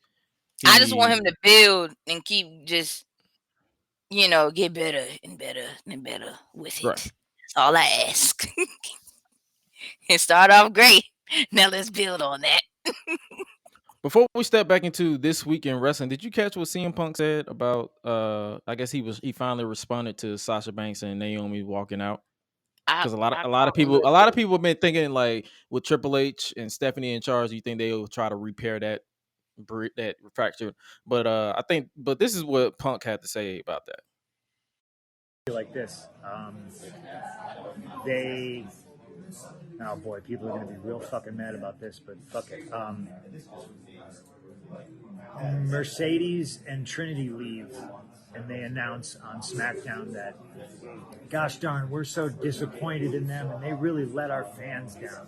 I just want him to build and keep just get better and better and better with it. Right. That's all I ask. And start off great. Now let's build on that. Before we step back into this week in wrestling, did you catch what CM Punk said about? I guess he finally responded to Sasha Banks and Naomi walking out. Because a lot of people have been thinking, like, with Triple H and Stephanie in charge, you think they will try to repair that fracture. But this is what Punk had to say about that. Like this, oh boy, people are going to be real fucking mad about this, but fuck it. Mercedes and Trinity leave, and they announce on SmackDown that, gosh darn, we're so disappointed in them, and they really let our fans down.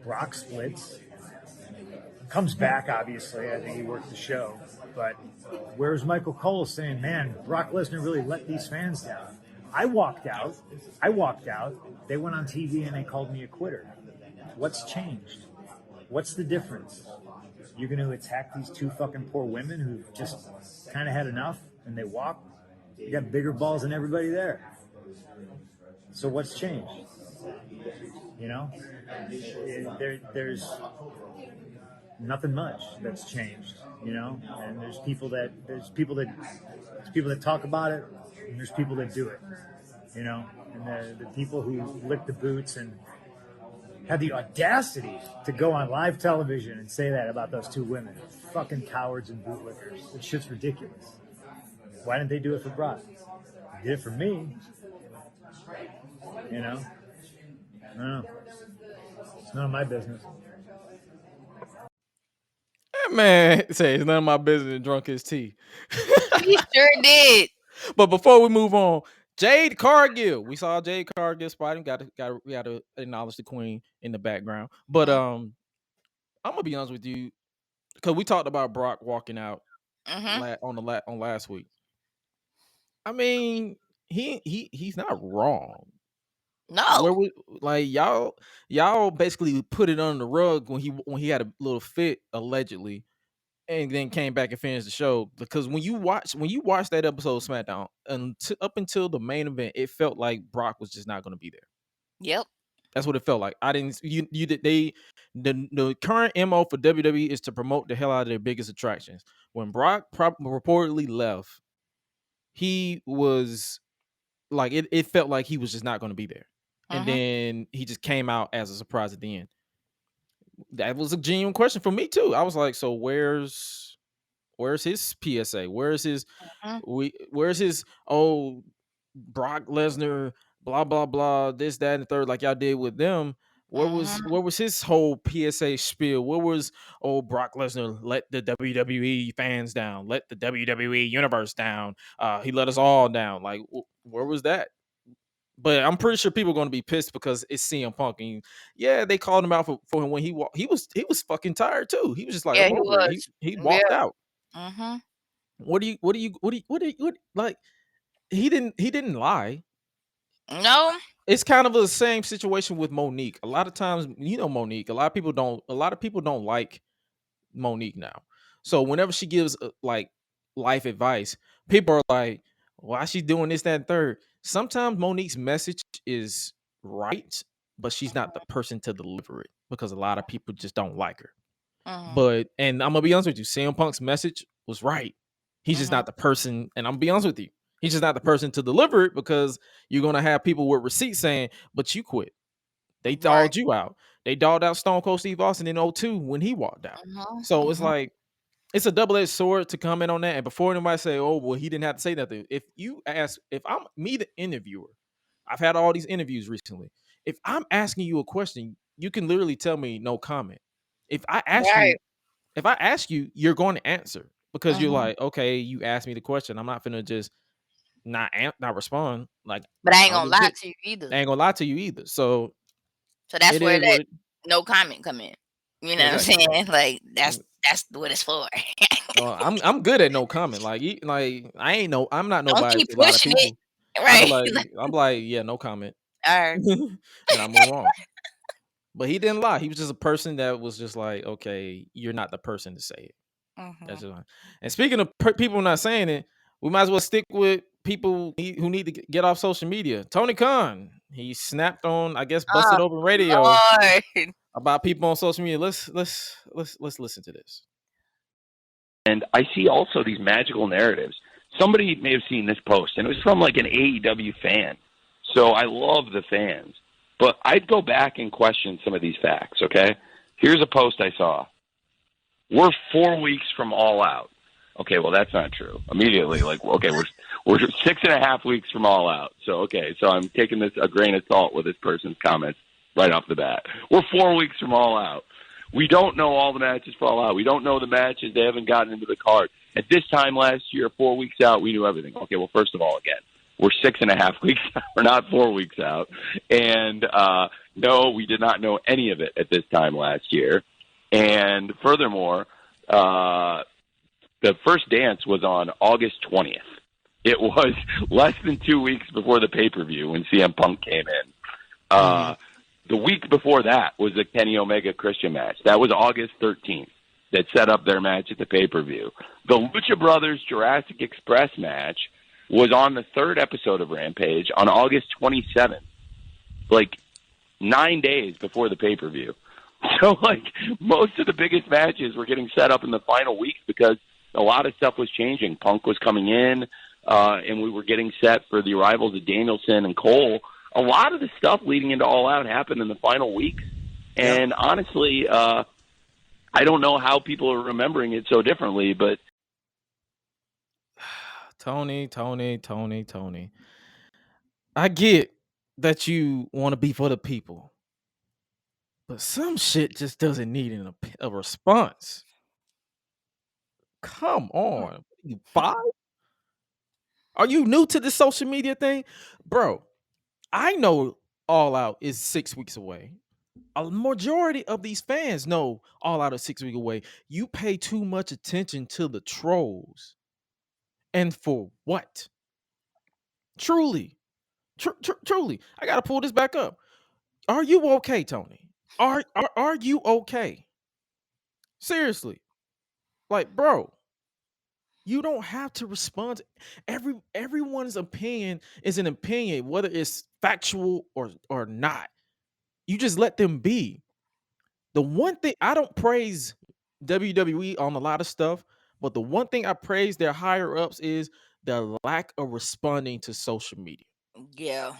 Brock splits, comes back, obviously. I think he worked the show, but where's Michael Cole saying, man, Brock Lesnar really let these fans down? I walked out. They went on TV and they called me a quitter. What's changed? What's the difference? You're going to attack these two fucking poor women who've just kind of had enough, and they walk? You got bigger balls than everybody there. So what's changed? There's nothing much that's changed, and there's people that talk about it, and there's people that do it, and the people who lick the boots and had the audacity to go on live television and say that about those two women, fucking cowards and bootlickers. This shit's ridiculous. Why didn't they do it for Brock? They did it for me. I don't know. It's none of my business. Man, say it's none of my business and drunk his tea. He sure did. But before we move on, Jade Cargill. We saw Jade Cargill spotting. We got to acknowledge the queen in the background. But I'm gonna be honest with you, because we talked about Brock walking out on last week. I mean, he's not wrong. No. Y'all basically put it under the rug when he had a little fit allegedly, and then came back and finished the show. Because when you watch that episode of SmackDown and up until the main event, it felt like Brock was just not going to be there. Yep. That's what it felt like. The current MO for WWE is to promote the hell out of their biggest attractions. When Brock reportedly left, he was like it felt like he was just not going to be there. And then he just came out as a surprise at the end. That was a genuine question for me too. I was like, so where's his PSA? Where's his Brock Lesnar, blah blah blah, this, that, and the third, like y'all did with them? Where was his whole PSA spiel? Where was Brock Lesnar let the WWE fans down, let the WWE universe down? He let us all down. Like, where was that? But I'm pretty sure people are going to be pissed because it's CM Punk. And yeah, they called him out for him when he walked. He was fucking tired too. He was just like, he walked out. What do you like? He didn't lie. No. It's kind of the same situation with Monique. A lot of times, Monique. A lot of people don't like Monique now. So whenever she gives like life advice, people are like, why is she doing this, that, and third? Sometimes Monique's message is right, but she's not the person to deliver it because a lot of people just don't like her. But and I'm gonna be honest with you, CM Punk's message was right. He's just not the person, and I'm gonna be honest with you, he's just not the person to deliver it, because you're gonna have people with receipts saying, "But you quit." They dogged you out. They dogged out Stone Cold Steve Austin in 02 when he walked out. So it's like, it's a double-edged sword to comment on that. And before anybody say, "Oh, well, he didn't have to say nothing," if I'm me, the interviewer, I've had all these interviews recently. If I'm asking you a question, you can literally tell me no comment. If I ask you, you're going to answer, because you're like, okay, you asked me the question. I'm not finna just not respond. Like, but I ain't I'll gonna just lie do- to you either. I ain't gonna lie to you either. So that's it where is what that it- no comment come in. You know what I'm saying? Like that's what it's for. I'm good at no comment. Like I'm not Don't nobody keep to a lot of pushing it. people. Right. I'm like, yeah, no comment. All right. And I move on. But he didn't lie. He was just a person that was just like, okay, you're not the person to say it. That's just fine. And speaking of people not saying it, we might as well stick with people who need to get off social media. Tony Khan, he snapped on, I guess, Busted Open Radio Lord. about people on social media. Let's listen to this. And I see also these magical narratives. Somebody may have seen this post, and it was from like an AEW fan. So I love the fans. But I'd go back and question some of these facts, okay? Here's a post I saw. We're 4 weeks from All Out. Okay, well, that's not true. Immediately, like, okay, we're 6.5 weeks from All Out. So, okay, so I'm taking this a grain of salt with this person's comments right off the bat. We're 4 weeks from All Out. We don't know all the matches for All Out. We don't know the matches. They haven't gotten into the card. At this time last year, 4 weeks out, we knew everything. Okay, well, first of all, again, we're 6.5 weeks out. We're not 4 weeks out. And no, we did not know any of it at this time last year. And furthermore, the first dance was on August 20th. It was less than 2 weeks before the pay-per-view when CM Punk came in. The week before that was the Kenny Omega Christian match. That was August 13th that set up their match at the pay-per-view. The Lucha Brothers Jurassic Express match was on the third episode of Rampage on August 27th, like 9 days before the pay-per-view. So, like, most of the biggest matches were getting set up in the final weeks because a lot of stuff was changing. Punk was coming in, and we were getting set for the arrivals of Danielson and Cole. A lot of the stuff leading into All Out happened in the final weeks. And honestly, I don't know how people are remembering it so differently, but Tony. I get that you want to be for the people, but some shit just doesn't need a response. Come on. You 5? Are you new to the social media thing? Bro, I know All Out is 6 weeks away. A majority of these fans know All Out is 6 weeks away. You pay too much attention to the trolls. And for what? Truly. Truly. I got to pull this back up. Are you okay, Tony? Are you okay? Seriously. Like, bro, you don't have to respond. Everyone's opinion is an opinion, whether it's factual or not. You just let them be. The one thing I don't praise WWE on a lot of stuff, but the one thing I praise their higher ups is the lack of responding to social media. Yeah,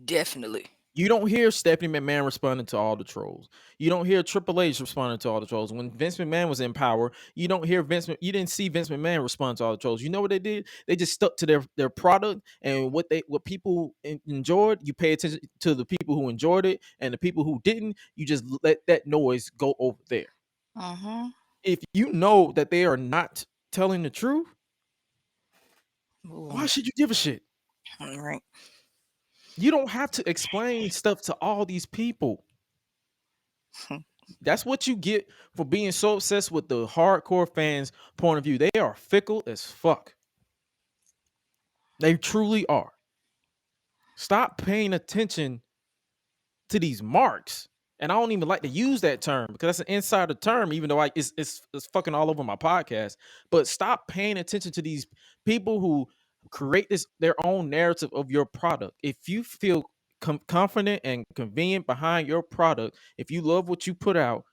definitely. You don't hear Stephanie McMahon responding to all the trolls. You don't hear Triple H responding to all the trolls. When Vince McMahon was in power, you didn't see Vince McMahon respond to all the trolls. You know what they did? They just stuck to their product and what people enjoyed. You pay attention to the people who enjoyed it, and the people who didn't, you just let that noise go over there. If you know that they are not telling the truth, why should you give a shit? Right. You don't have to explain stuff to all these people. That's what you get for being so obsessed with the hardcore fans' point of view. They are fickle as fuck. They truly are. Stop paying attention to these marks. And I don't even like to use that term because that's an insider term, even though it's fucking all over my podcast. But stop paying attention to these people who create their own narrative of your product. If you feel confident and convenient behind your product, if you love what you put out,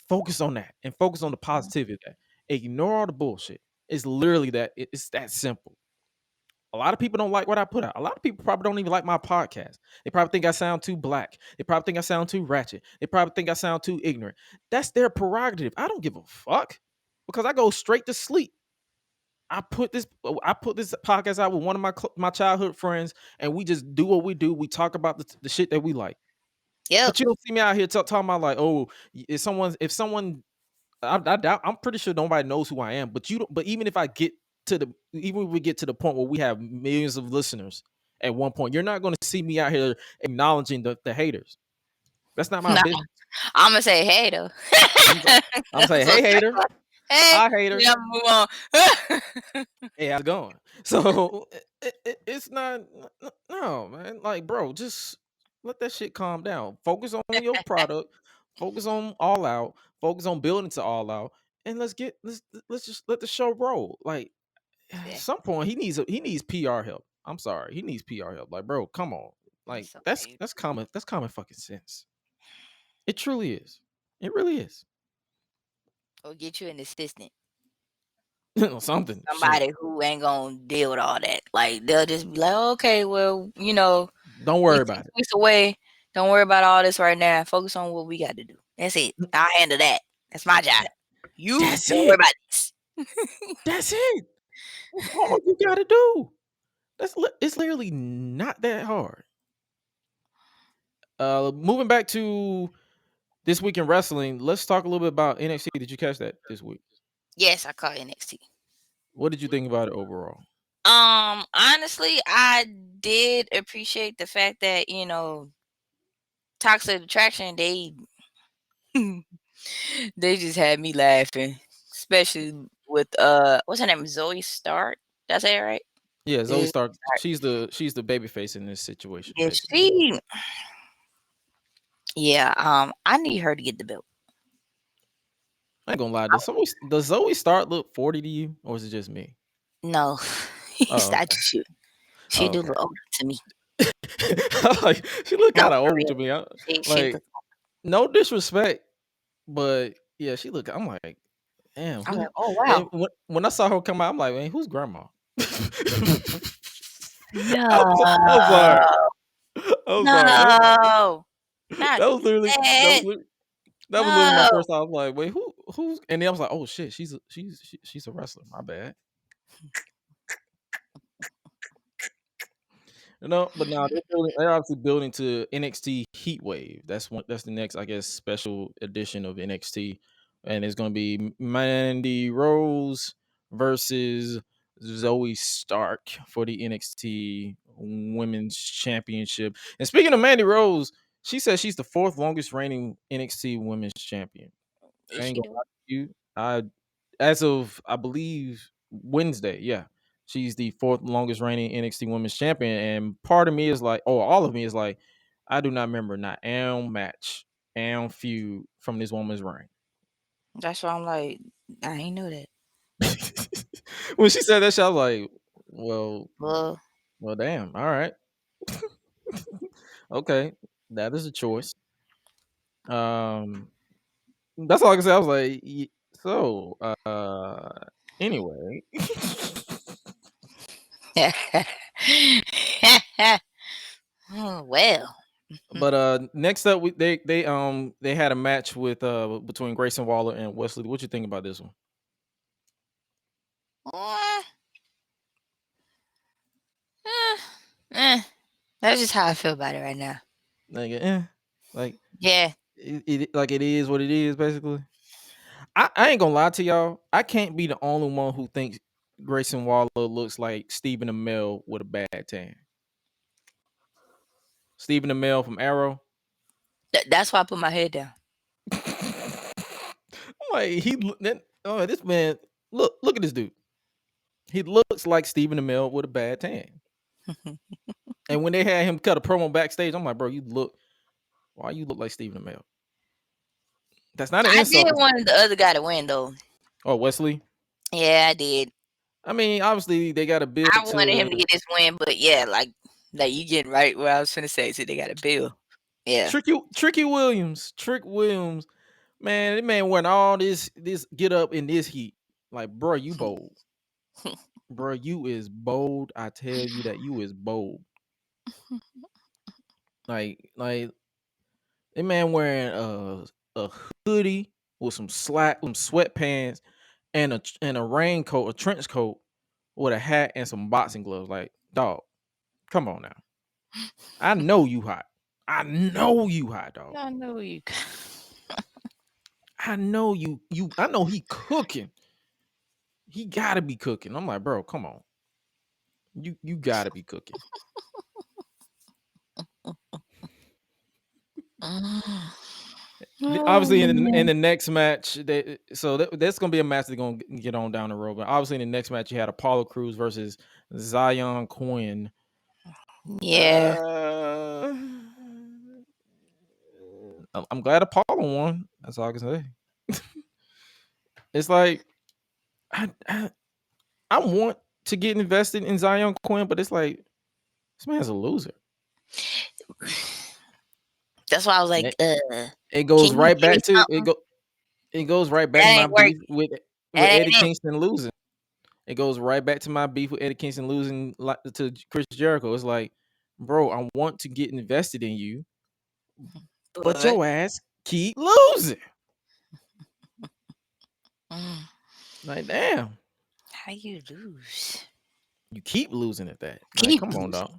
Focus on that and focus on the positivity of that. Ignore all the bullshit. It's literally that. It's that simple. A lot of people don't like what I put out. A lot of people probably don't even like my podcast. They probably think I sound too black. They probably think I sound too ratchet. They probably think I sound too ignorant. That's their prerogative. I don't give a fuck because I go straight to sleep. I put this podcast out with one of my childhood friends, and we just do what we do. We talk about the shit that we like. Yep. But you don't see me out here talking about like, oh, if someone, I doubt, I'm pretty sure nobody knows who I am. But even if we get to the point where we have millions of listeners at one point, you're not going to see me out here acknowledging the haters. That's not my business. I'm gonna say hey though. I'm saying hey hater. Hey, Hi hater. yeah, move on. Hey, how's it going? So it's not, no, man. Like, bro, just let that shit calm down. Focus on your product. Focus on All Out. Focus on building to All Out, and let's just let the show roll. Like, at some point, he needs PR help. I'm sorry, he needs PR help. Like, bro, come on. Like, that's common fucking sense. It truly is. It really is. Or get you an assistant. Something. Somebody Shit. who ain't gonna deal with all that. Like, they'll just be like, okay, well, you know, don't worry about it. Weeks away. Don't worry about all this right now. Focus on what we got to do. That's it. I'll handle that. That's my job. You don't worry about this. That's it. That's all you gotta do. It's literally not that hard. Moving back to this week in wrestling, let's talk a little bit about NXT. Did you catch that this week? Yes, I caught NXT. What did you think about it overall? Honestly, I did appreciate the fact that, you know, Toxic Attraction, they just had me laughing, especially with what's her name, Zoe Stark. Did I say it right? Yeah, Zoe Stark. She's the baby face in this situation. Yeah, I need her to get the belt. I ain't gonna lie. Does Zoe Stark look 40 to you, or is it just me? No, it's not just you. She do look older to me. Like, she look kind of old to me. Like, no disrespect, but yeah, she look. I'm like, damn. I'm like, oh wow. When I saw her come out, I'm like, man, who's grandma? No. No. That was literally my first thought. I was like, wait, who's? And then I was like, oh shit, she's a wrestler. My bad. But now they're obviously building to NXT Heatwave. That's the next, I guess, special edition of NXT, and it's going to be Mandy Rose versus Zoe Stark for the NXT Women's Championship. And speaking of Mandy Rose, she says she's the 4th longest reigning NXT Women's Champion. I ain't gonna lie to you. As of, I believe, Wednesday, yeah. She's the 4th longest reigning NXT Women's Champion, and part of me is like, all of me is like, I do not remember not match, feud from this woman's reign. That's why I'm like, I ain't know that. When she said that shit, I was like, well, damn, all right. Okay, that is a choice. That's all I can say. I was like, so, anyway. Well. But next up, they had a match with between Grayson Waller and Wesley. What you think about this one? That's just how I feel about it right now. Like yeah, it is what it is. Basically, I ain't gonna lie to y'all. I can't be the only one who thinks Grayson Waller looks like Stephen Amell with a bad tan. Stephen Amell from Arrow. That's why I put my head down. Like this man, look at this dude. He looks like Stephen Amell with a bad tan. And when they had him cut a promo backstage, I'm like, bro, why you look like Stephen Amell? That's not an insult. I did want the other guy to win though. Oh, Wesley? Yeah, I did. I mean, obviously they got a build. I wanted him to get this win, but yeah, like you getting right where I was finna say. So they got a bill. Yeah. Trick Williams, Man, that man went all this get up in this heat. Like, bro, you bold. Bro, you is bold. I tell you that you is bold. Like that man wearing a hoodie with some sweatpants and a raincoat, a trench coat with a hat and some boxing gloves. Like, dog, come on now. I know you hot. I know you hot, dog. I know you. I know you. I know he cooking. He gotta be cooking. I'm like, bro, come on. You gotta be cooking. Obviously, in the next match, that's gonna be a match they're gonna get on down the road. But obviously, in the next match, you had Apollo Crews versus Zion Quinn. Yeah. I'm glad Apollo won. That's all I can say. It's like I want to get invested in Zion Quinn, but it's like this man's a loser. That's why I was like, it goes right back to it goes right back to my beef with Eddie Kingston losing. It goes right back to my beef with Eddie Kingston losing to Chris Jericho. It's like, bro, I want to get invested in you, but your ass keep losing. Like, damn. How you lose? You keep losing at that. Like, come on, dog.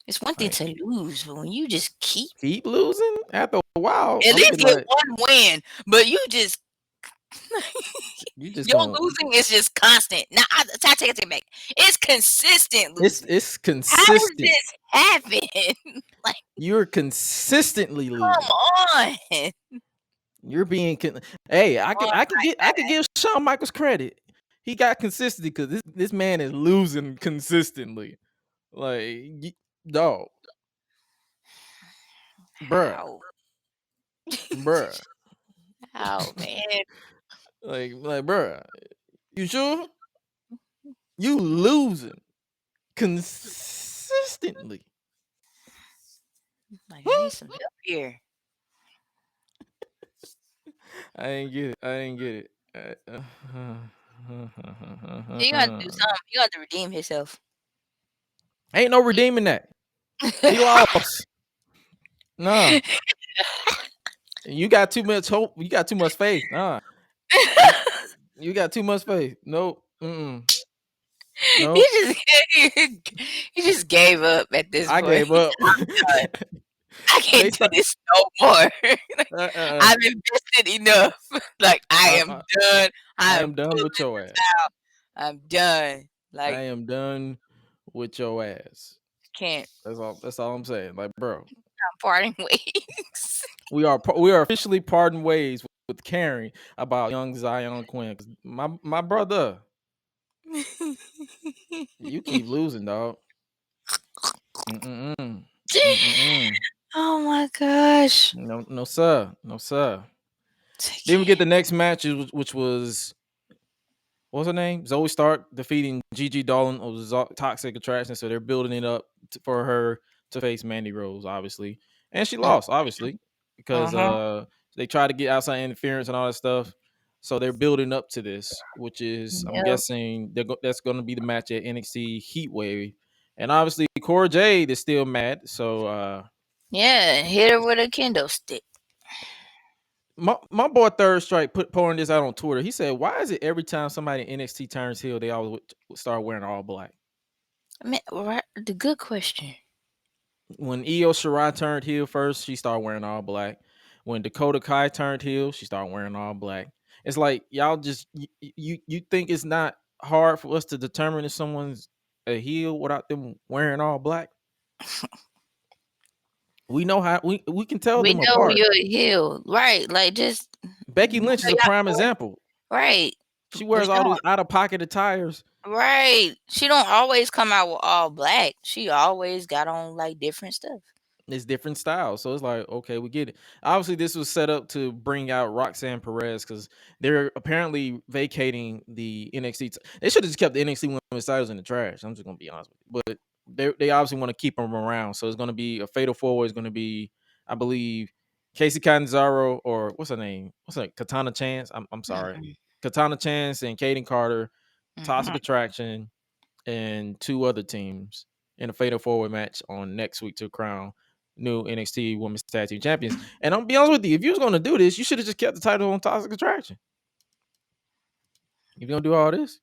It's one thing to lose, but when you just keep losing after a while, at least get one win, but you just your losing is just constant. Now I take it back. It's consistent losing. It's consistent. How does this happen? Like, you're consistently losing. Come on. You're being hey, I could give Shawn Michaels credit. He got consistency because this man is losing consistently. Like, dog, bruh. Oh man. Like, bruh. You sure? You losing consistently. Like, I need some help here. I didn't get it. You got to do something. You got to redeem himself. Ain't no redeeming that. He lost. No. You got too much hope. You got too much faith. Nah. You got too much faith. Nope. Nope. He just gave up at this point. I gave up. I can't do this no more. I've invested enough. Like, I am done. I am done with your ass. I'm done. Like, I am done with your ass. Can't. That's all I'm saying. Like, bro, I'm parting ways. We are officially parting ways with caring about young Zion Quinn. My brother, you keep losing, dog. Oh my gosh. No, sir. Then we get the next match, which was, what's her name? Zoe Stark defeating Gigi Dolan of Toxic Attraction. So they're building it up for her to face Mandy Rose, obviously, and she lost, obviously, because they tried to get outside interference and all that stuff. So they're building up to this, which is, I'm guessing, that's going to be the match at NXT Heatwave, and obviously Cora Jade is still mad. So yeah, hit her with a kendo stick. My boy Third Strike pouring this out on Twitter. He said, "Why is it every time somebody in NXT turns heel, they always start wearing all black?" I mean, the good question. When Io Shirai turned heel first, she started wearing all black. When Dakota Kai turned heel, she started wearing all black. It's like, y'all just you think it's not hard for us to determine if someone's a heel without them wearing all black? We know how we can tell them apart. We know you're a heel, right? Like, just Becky Lynch is a prime example, right? She wears all these out of pocket attires, right? She don't always come out with all black. She always got on like different stuff. It's different styles, so it's like, okay, we get it. Obviously, this was set up to bring out Roxanne Perez because they're apparently vacating the NXT. They should have just kept the NXT women's titles in the trash. I'm just gonna be honest with you, but they obviously want to keep them around. So it's going to be a fatal four-way. It's going to be, I believe, Casey Catanzaro, or what's her name? What's her Katana Chance? I'm sorry. Katana Chance and Kaden Carter, Toxic Attraction, and 2 other teams in a fatal 4-way match on next week to crown new NXT Women's Tag Team Champions. And I'm be honest with you, if you was gonna do this, you should have just kept the title on Toxic Attraction. If you're gonna do all this.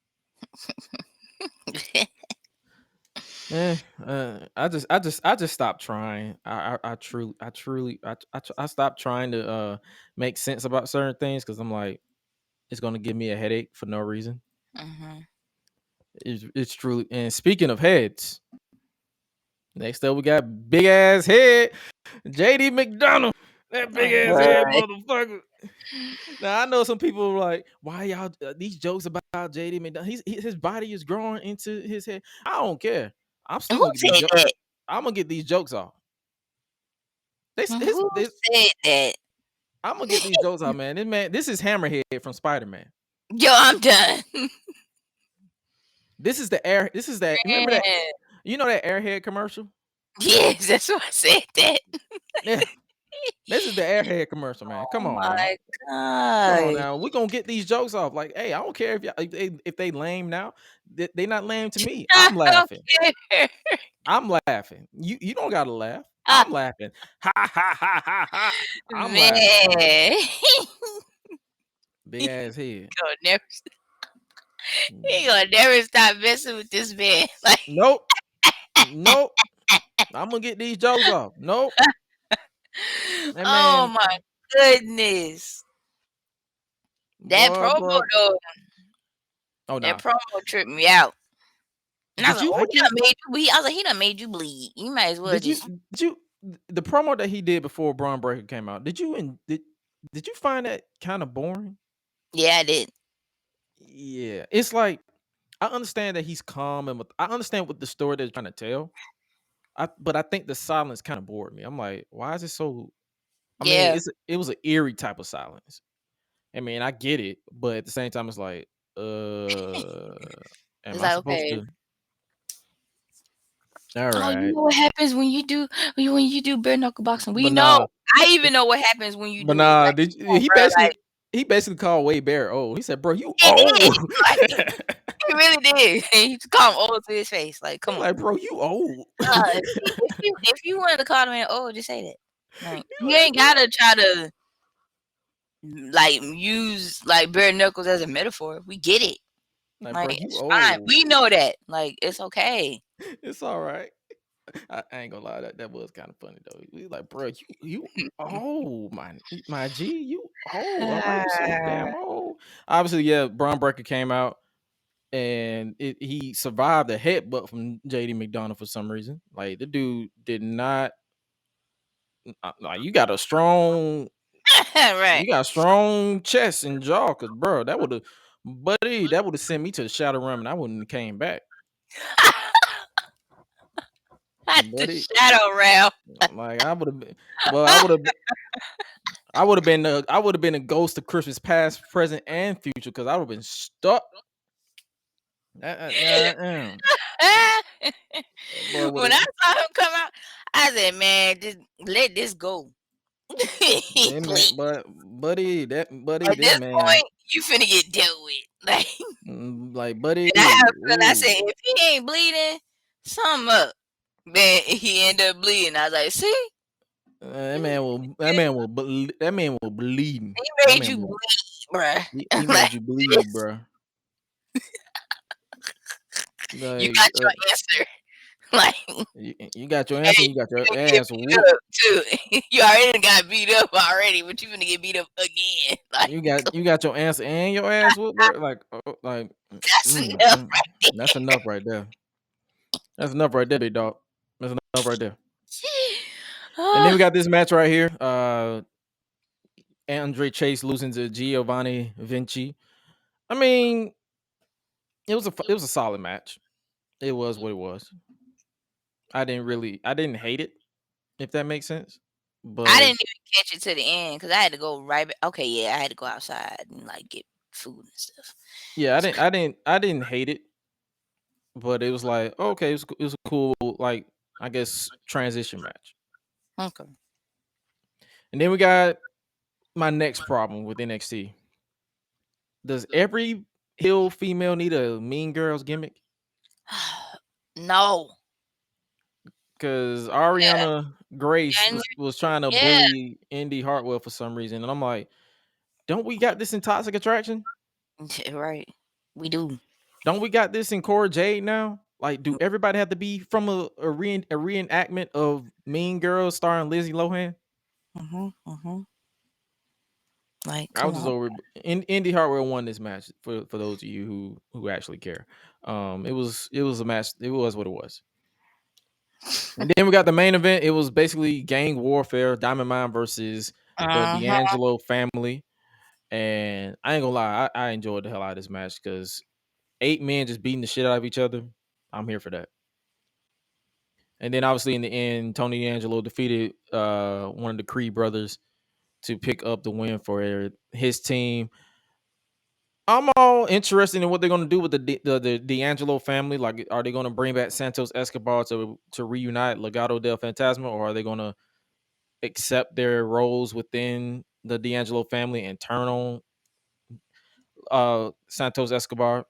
I just stopped trying. I stopped trying to make sense about certain things because I'm like, it's gonna give me a headache for no reason. It's truly. And speaking of heads, next up we got big ass head JD McDonough. That big ass head motherfucker. Now I know some people are like, why y'all these jokes about JD McDonough? His body is growing into his head. I don't care. I'm still gonna get these jokes. I'm gonna get these jokes off. Who said that? I'm gonna get these jokes out, man. This is Hammerhead from Spider-Man. Yo, I'm done. This is that. Remember that? You know that Airhead commercial? Yes, that's why I said that. Yeah. This is the Airhead commercial, man. Come on, my now. God. Come on now. We're gonna get these jokes off. Like, hey, I don't care if they lame now. They not lame to me. I'm laughing. I'm laughing. You don't gotta laugh. I'm laughing. Ha ha ha ha ha. I'm laughing. Big ass head. He gonna never stop messing with this man. Like, nope. I'm gonna get these jokes off. Nope. Oh my goodness. That promo though. Oh, that promo tripped me out. And I was like, he done made you bleed. You might as well did you the promo that he did before Braun Breaker came out, did you find that kind of boring? Yeah, I did. Yeah. It's like, I understand that he's calm and I understand what the story they're trying to tell. But I think the silence kind of bored me. I'm like, why is it so? I mean, it was an eerie type of silence. I mean, I get it, but at the same time, it's like, am I supposed to? All right. Oh, you know what happens when you do bare knuckle boxing? We know. I even know what happens when you do. But he basically called Wade Barrett old. He said, "Bro, you old." He really did. He called him old to his face. Like, come on, like, bro, you old. If you wanted to call him old, just say that. Like, you ain't gotta try to like use like bare knuckles as a metaphor. We get it. Like, bro, it's fine. We know that. Like, it's okay. It's all right. I ain't gonna lie, that was kind of funny though. We like, bro, you old, my G, you old. I'm so damn old. Obviously, yeah, Braun Breaker came out and he survived a headbutt from JD McDonough for some reason. Like, the dude did not. Like, you got a strong, right? You got a strong chest and jaw, cause bro, that would have sent me to the shadow realm, and I wouldn't have came back. The shadow realm. Like, I would have been. Well, I would have been a ghost of Christmas past, present, and future, because I would have been stuck. When I saw him come out, I said, "Man, just let this go." But buddy, at this point, you finna get dealt with. Like buddy. I said, if he ain't bleeding, something up. Man, he ended up bleeding. I was like, see, that man will bleed. He made you bleed, bruh. He made you bleed, bruh. Like, you got your answer. Like, you got your answer. You got your ass whooped too. You already got beat up already, but you gonna get beat up again. Like, you got your answer and your ass whooped. Like that's enough right there. That's enough right there, big dog. That's enough right there. And then we got this match right here. Andre Chase losing to Giovanni Vinci. I mean, it was a solid match. It was what it was. I didn't hate it, if that makes sense. But I didn't even catch it to the end because I had to go right back. Okay, yeah, I had to go outside and like get food and stuff. Yeah, I didn't hate it, but it was like, okay, it was a cool, like, I guess, transition match. Okay. And then we got my next problem with NXT. Does every heel female need a Mean Girls gimmick? No. Because Ariana Grace And was trying to yeah, bully Indy Hartwell for some reason. And I'm like, don't we got this in Toxic Attraction? right. We do. Don't we got this in Cora Jade now? Like, do everybody have to be from a reenactment of Mean Girls starring Lizzie Lohan? Like, I was come just on. over. Indy Hartwell won this match for those of you who actually care. It was a match. It was what it was. And then we got the main event. It was basically gang warfare, Diamond Mine versus the D'Angelo family. And I ain't gonna lie, I enjoyed the hell out of this match because 8 men just beating the shit out of each other. I'm here for that. And then obviously in the end, Tony D'Angelo defeated one of the Creed brothers to pick up the win for his team. I'm all interested in what they're going to do with the D'Angelo family. Like, are they going to bring back Santos Escobar to reunite Legado del Fantasma, or are they going to accept their roles within the D'Angelo family and turn on Santos Escobar?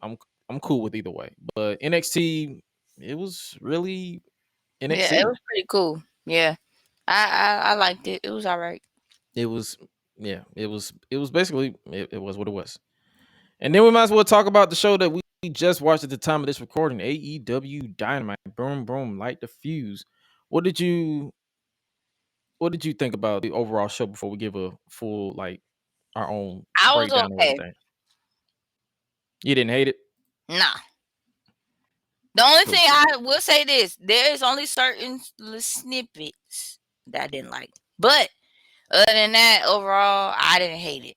I'm cool with either way. But NXT, it was really NXT. Yeah, it was pretty cool. Yeah, I liked it. It was all right. It was basically it was what it was. And then we might as well talk about the show that we just watched at the time of this recording, AEW Dynamite. Boom, boom, light the fuse. What did you think about the overall show before we give a full, like, our own I was breakdown of okay. everything? You didn't hate it? Nah. The only Cool. thing I will say this: there is only certain snippets that I didn't like, but other than that, overall, I didn't hate it.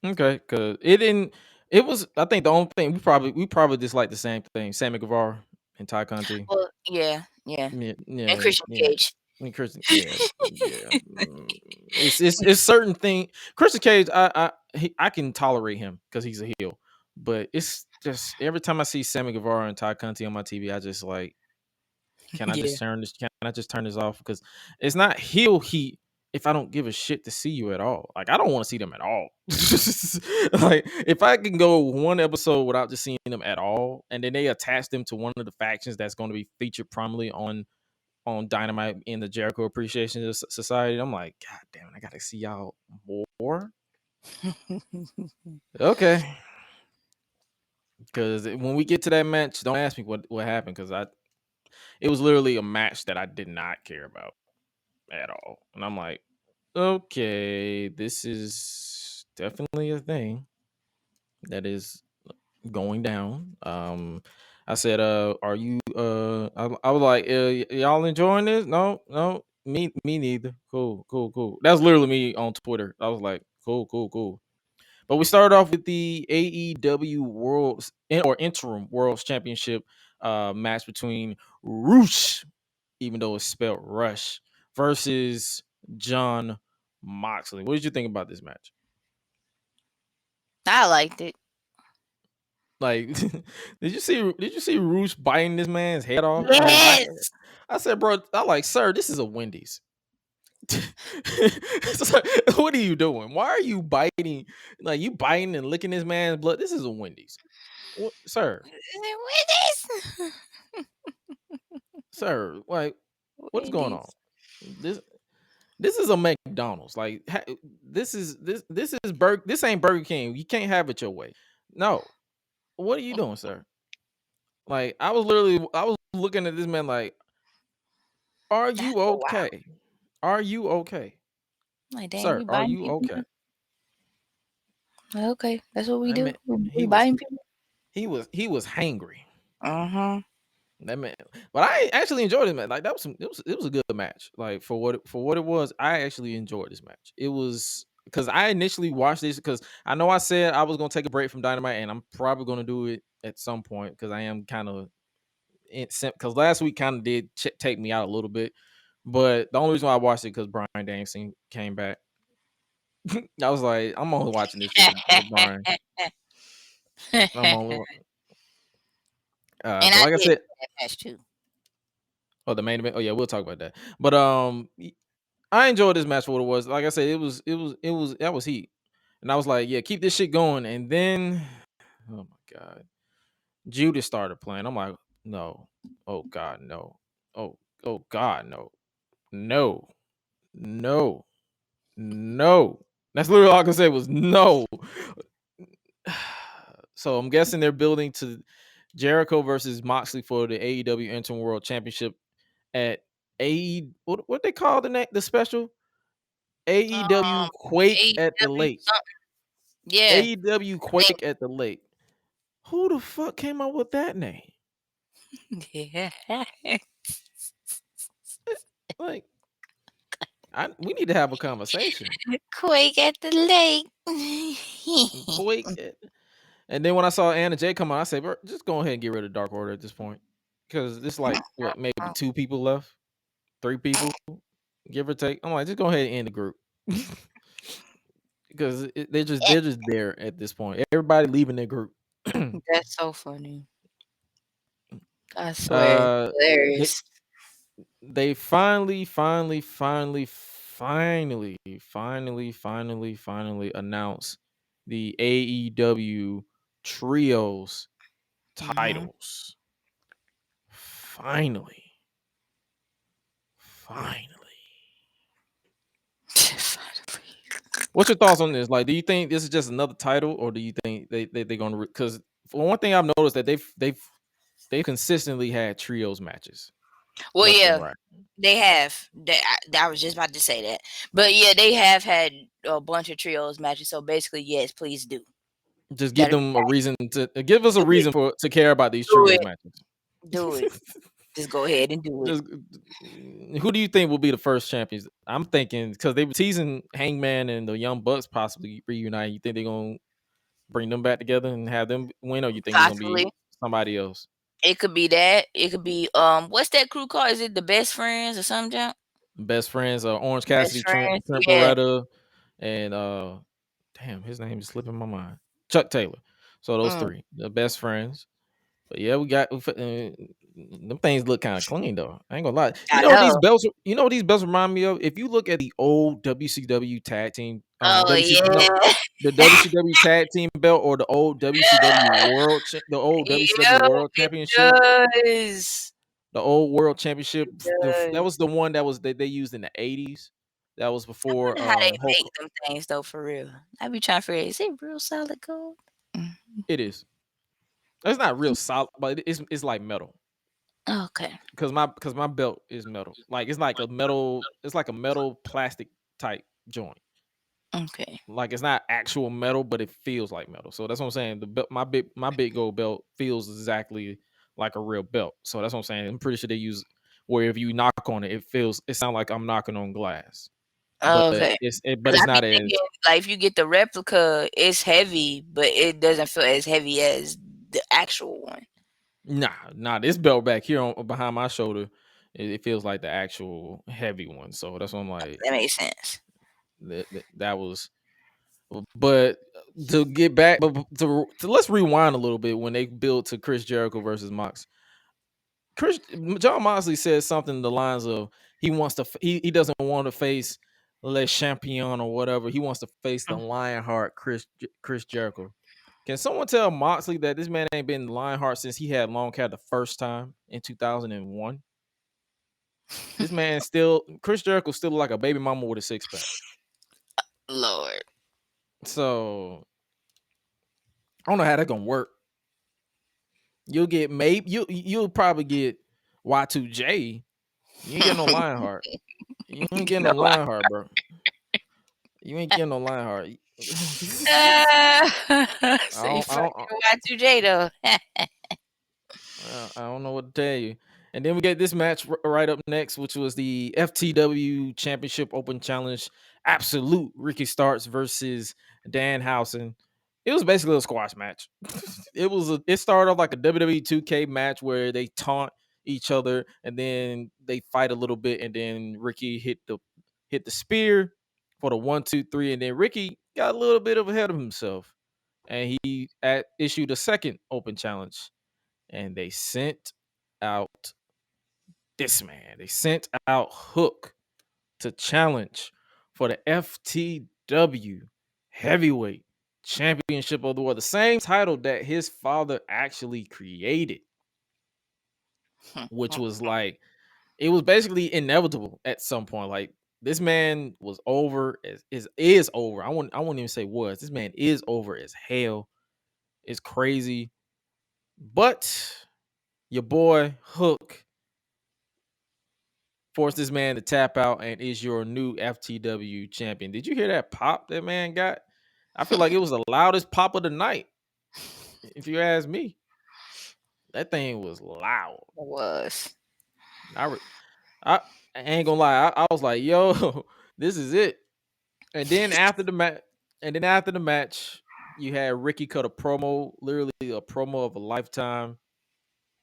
Okay, because it didn't. It was. I think the only thing we probably disliked the same thing. Sammy Guevara and Ty Conti. Well, yeah, and Christian Cage. And Christian, yeah. It's certain thing. Christian Cage, I can tolerate him because he's a heel, but it's just every time I see Sammy Guevara and Ty Conti on my TV, I just like, can I just turn this? Can I just turn this off? Because it's not heel heat if I don't give a shit to see you at all. Like, I don't want to see them at all. Like, if I can go one episode without just seeing them at all, and then they attach them to one of the factions that's going to be featured prominently on Dynamite in the Jericho Appreciation Society, I'm like, God damn it, I gotta see y'all more. Okay. Because when we get to that match, don't ask me what happened, because it was literally a match that I did not care about at all. And I'm like, okay, this is definitely a thing that is going down. I said, are you I was like, y'all enjoying this? No, me neither. Cool. That's literally me on Twitter. I was like, cool. But we started off with the AEW Interim Worlds Championship match between Roosh, even though it's spelled Rush, versus John Moxley. What did you think about this match? I liked it. Like, did you see Roosh biting this man's head off? Yes. I said, bro, sir, this is a Wendy's. It's like, what are you doing? Why are you biting? Like, you biting and licking this man's blood? This is a Wendy's. What, sir? Wendy's. Sir, like, what's going on? This is a McDonald's. Like, this ain't Burger King. You can't have it your way. No. What are you doing, sir? Like, I was looking at this man like, are you okay? Are you okay? Like, dang, sir, are you okay? Okay, that's what we do. He buying people. He was hangry. That man, but I actually enjoyed it, man. Like, it was a good match. Like, for what it was, I actually enjoyed this match. It was because I initially watched this because I know I said I was gonna take a break from Dynamite, and I'm probably gonna do it at some point because I am kind of because last week kind of did take me out a little bit. But the only reason why I watched it because Bryan Danielson came back. I was like, I'm only watching this for Bryan. I'm only. And like I said, that match too. Oh, the main event. Oh yeah, we'll talk about that. But I enjoyed this match for what it was. Like I said, that was heat. And I was like, yeah, keep this shit going. And then, oh my God, Judas started playing. I'm like, no. Oh God, no. Oh God, no. No. No. No. That's literally all I can say was no. So I'm guessing they're building to Jericho versus Moxley for the AEW Interim World Championship at what they call the special? AEW Quake at the AEW Lake. something. Yeah. AEW Quake at the Lake. Who the fuck came up with that name? Yeah. Like, we need to have a conversation. Quake at the lake. Quake. And then when I saw Anna Jay come on, I said, bro, just go ahead and get rid of Dark Order at this point. Because it's like, what, maybe 2 people left? 3 people? Give or take. I'm like, just go ahead and end the group. Because they're just there at this point. Everybody leaving their group. That's so funny. I swear. Hilarious. They finally announced the AEW Trios titles. Finally. What's your thoughts on this? Like, do you think this is just another title, or do you think they're going to? Because for one thing, I've noticed that they've consistently had trios matches. Well, yeah, they have. I was just about to say that, but yeah, they have had a bunch of trios matches. So basically, yes, please do. Just give them a reason give us a reason to care about these trios matches. Do it. Just go ahead and do it. Who do you think will be the first champions? I'm thinking because they were teasing Hangman and the Young Bucks possibly reunite. You think they're gonna bring them back together and have them win, or you think it's gonna be somebody else? It could be that. It could be what's that crew called? Is it the Best Friends or something? Best Friends, Orange Cassidy, Trent Beretta, and damn, his name is slipping my mind. Chuck Taylor. So those 3, the Best Friends. But yeah, we got them things look kind of clean though. I ain't gonna lie. These belts. You know what these belts remind me of? If you look at the old WCW tag team, the WCW tag team belt, or the old WCW World, WCW World Championship. The old World Championship. That was the one that they used in the 80s. That was before. How they make them things though, for real. I be trying to figure, is it real solid gold? It is. It's not real solid, but it's like metal. Okay. Because my belt is metal. Like it's like a metal plastic type joint. Okay. Like it's not actual metal, but it feels like metal. So that's what I'm saying. The belt, my big gold belt feels exactly like a real belt. So that's what I'm saying. I'm pretty sure they use where if you knock on it, it sounds like I'm knocking on glass. Okay. But it's not as like if you get the replica, it's heavy, but it doesn't feel as heavy as the actual one. Nah. This belt back here behind my shoulder, it feels like the actual heavy one. So that's what I'm like. That makes sense. That was, but to get back, but to let's rewind a little bit when they built to Chris Jericho versus Mox. John Moxley said something in the lines of he doesn't want to face Le Champion or whatever. He wants to face the Lionheart Chris Jericho. Can someone tell Moxley that this man ain't been Lionheart since he had long hair the first time in 2001? This man Chris Jericho still like a baby mama with a 6-pack. Lord. So I don't know how that's gonna work. You'll get you'll probably get Y2J. You ain't getting no Lionheart. You ain't getting no Lionheart, bro. You ain't getting no Lionheart. Y2J though. I don't know what to tell you. And then we get this match right up next, which was the FTW Championship Open Challenge Absolute Ricky Starks versus Danhausen. It was basically a squash match. It started off like a WWE 2K match where they taunt each other and then they fight a little bit, and then Ricky hit the spear for the 1, 2, 3, and then Ricky got a little bit ahead of himself, and he issued a second open challenge, and they sent out this man. They sent out Hook to challenge for the FTW Heavyweight Championship of the World, the same title that his father actually created, which was like, it was basically inevitable at some point. Like, this man was over, is over. I wouldn't even say was. This man is over as hell. It's crazy. But your boy Hook forced this man to tap out and is your new FTW champion. Did you hear that pop that man got? I feel like it was the loudest pop of the night, if you ask me. That thing was loud. It was. I ain't gonna lie. I was like, yo, this is it. And then after the match, you had Ricky cut a promo, literally a promo of a lifetime.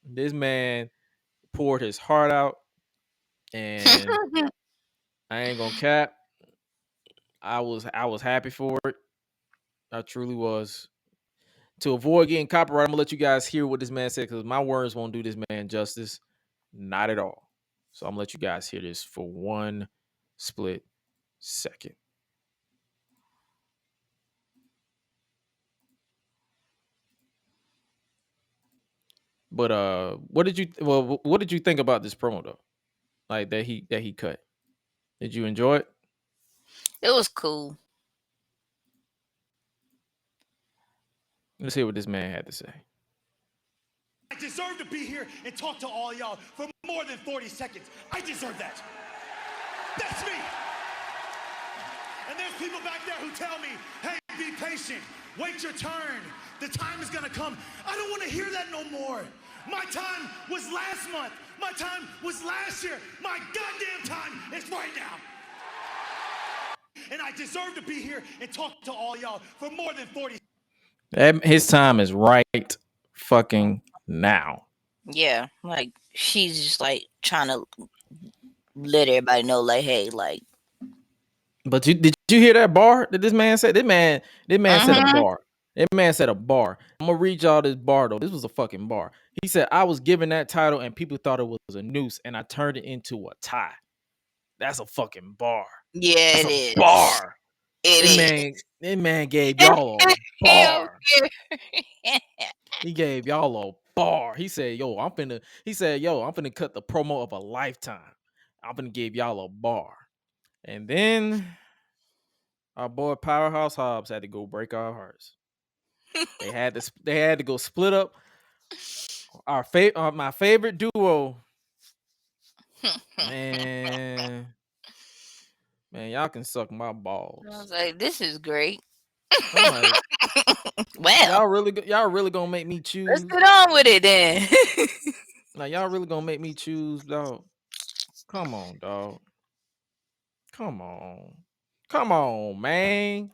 This man poured his heart out, and I ain't gonna cap. I was happy for it. I truly was. To avoid getting copyright, I'm gonna let you guys hear what this man said, because my words won't do this man justice. Not at all. So I'm gonna let you guys hear this for one split second. But what did you think about this promo though? Like that he cut. Did you enjoy it? It was cool. Let's hear what this man had to say. I deserve to be here and talk to all y'all for more than 40 seconds. I deserve that. That's me. And there's people back there who tell me, hey, be patient. Wait your turn. The time is going to come. I don't want to hear that no more. My time was last month. My time was last year. My goddamn time is right now. And I deserve to be here and talk to all y'all for more than 40 seconds. His time is right fucking now. Yeah, like she's just like trying to let everybody know, like, hey, like. But did you hear that bar that this man said? This man said a bar. That man said a bar. I'm gonna read y'all this bar though. This was a fucking bar. He said, I was given that title and people thought it was a noose, and I turned it into a tie. That's a fucking bar. Yeah, That's it a is. bar. It This man gave y'all a bar. is. He gave y'all a bar. He said, I'm finna cut the promo of a lifetime. I'm finna give y'all a bar. And then our boy Powerhouse Hobbs had to go break our hearts. They had to go split up my favorite duo. Man, y'all can suck my balls. I was like, this is great. I'm like, well, y'all really gonna make me choose? Let's get on with it then. Like, y'all really gonna make me choose, dog? Come on, dog. Come on, man.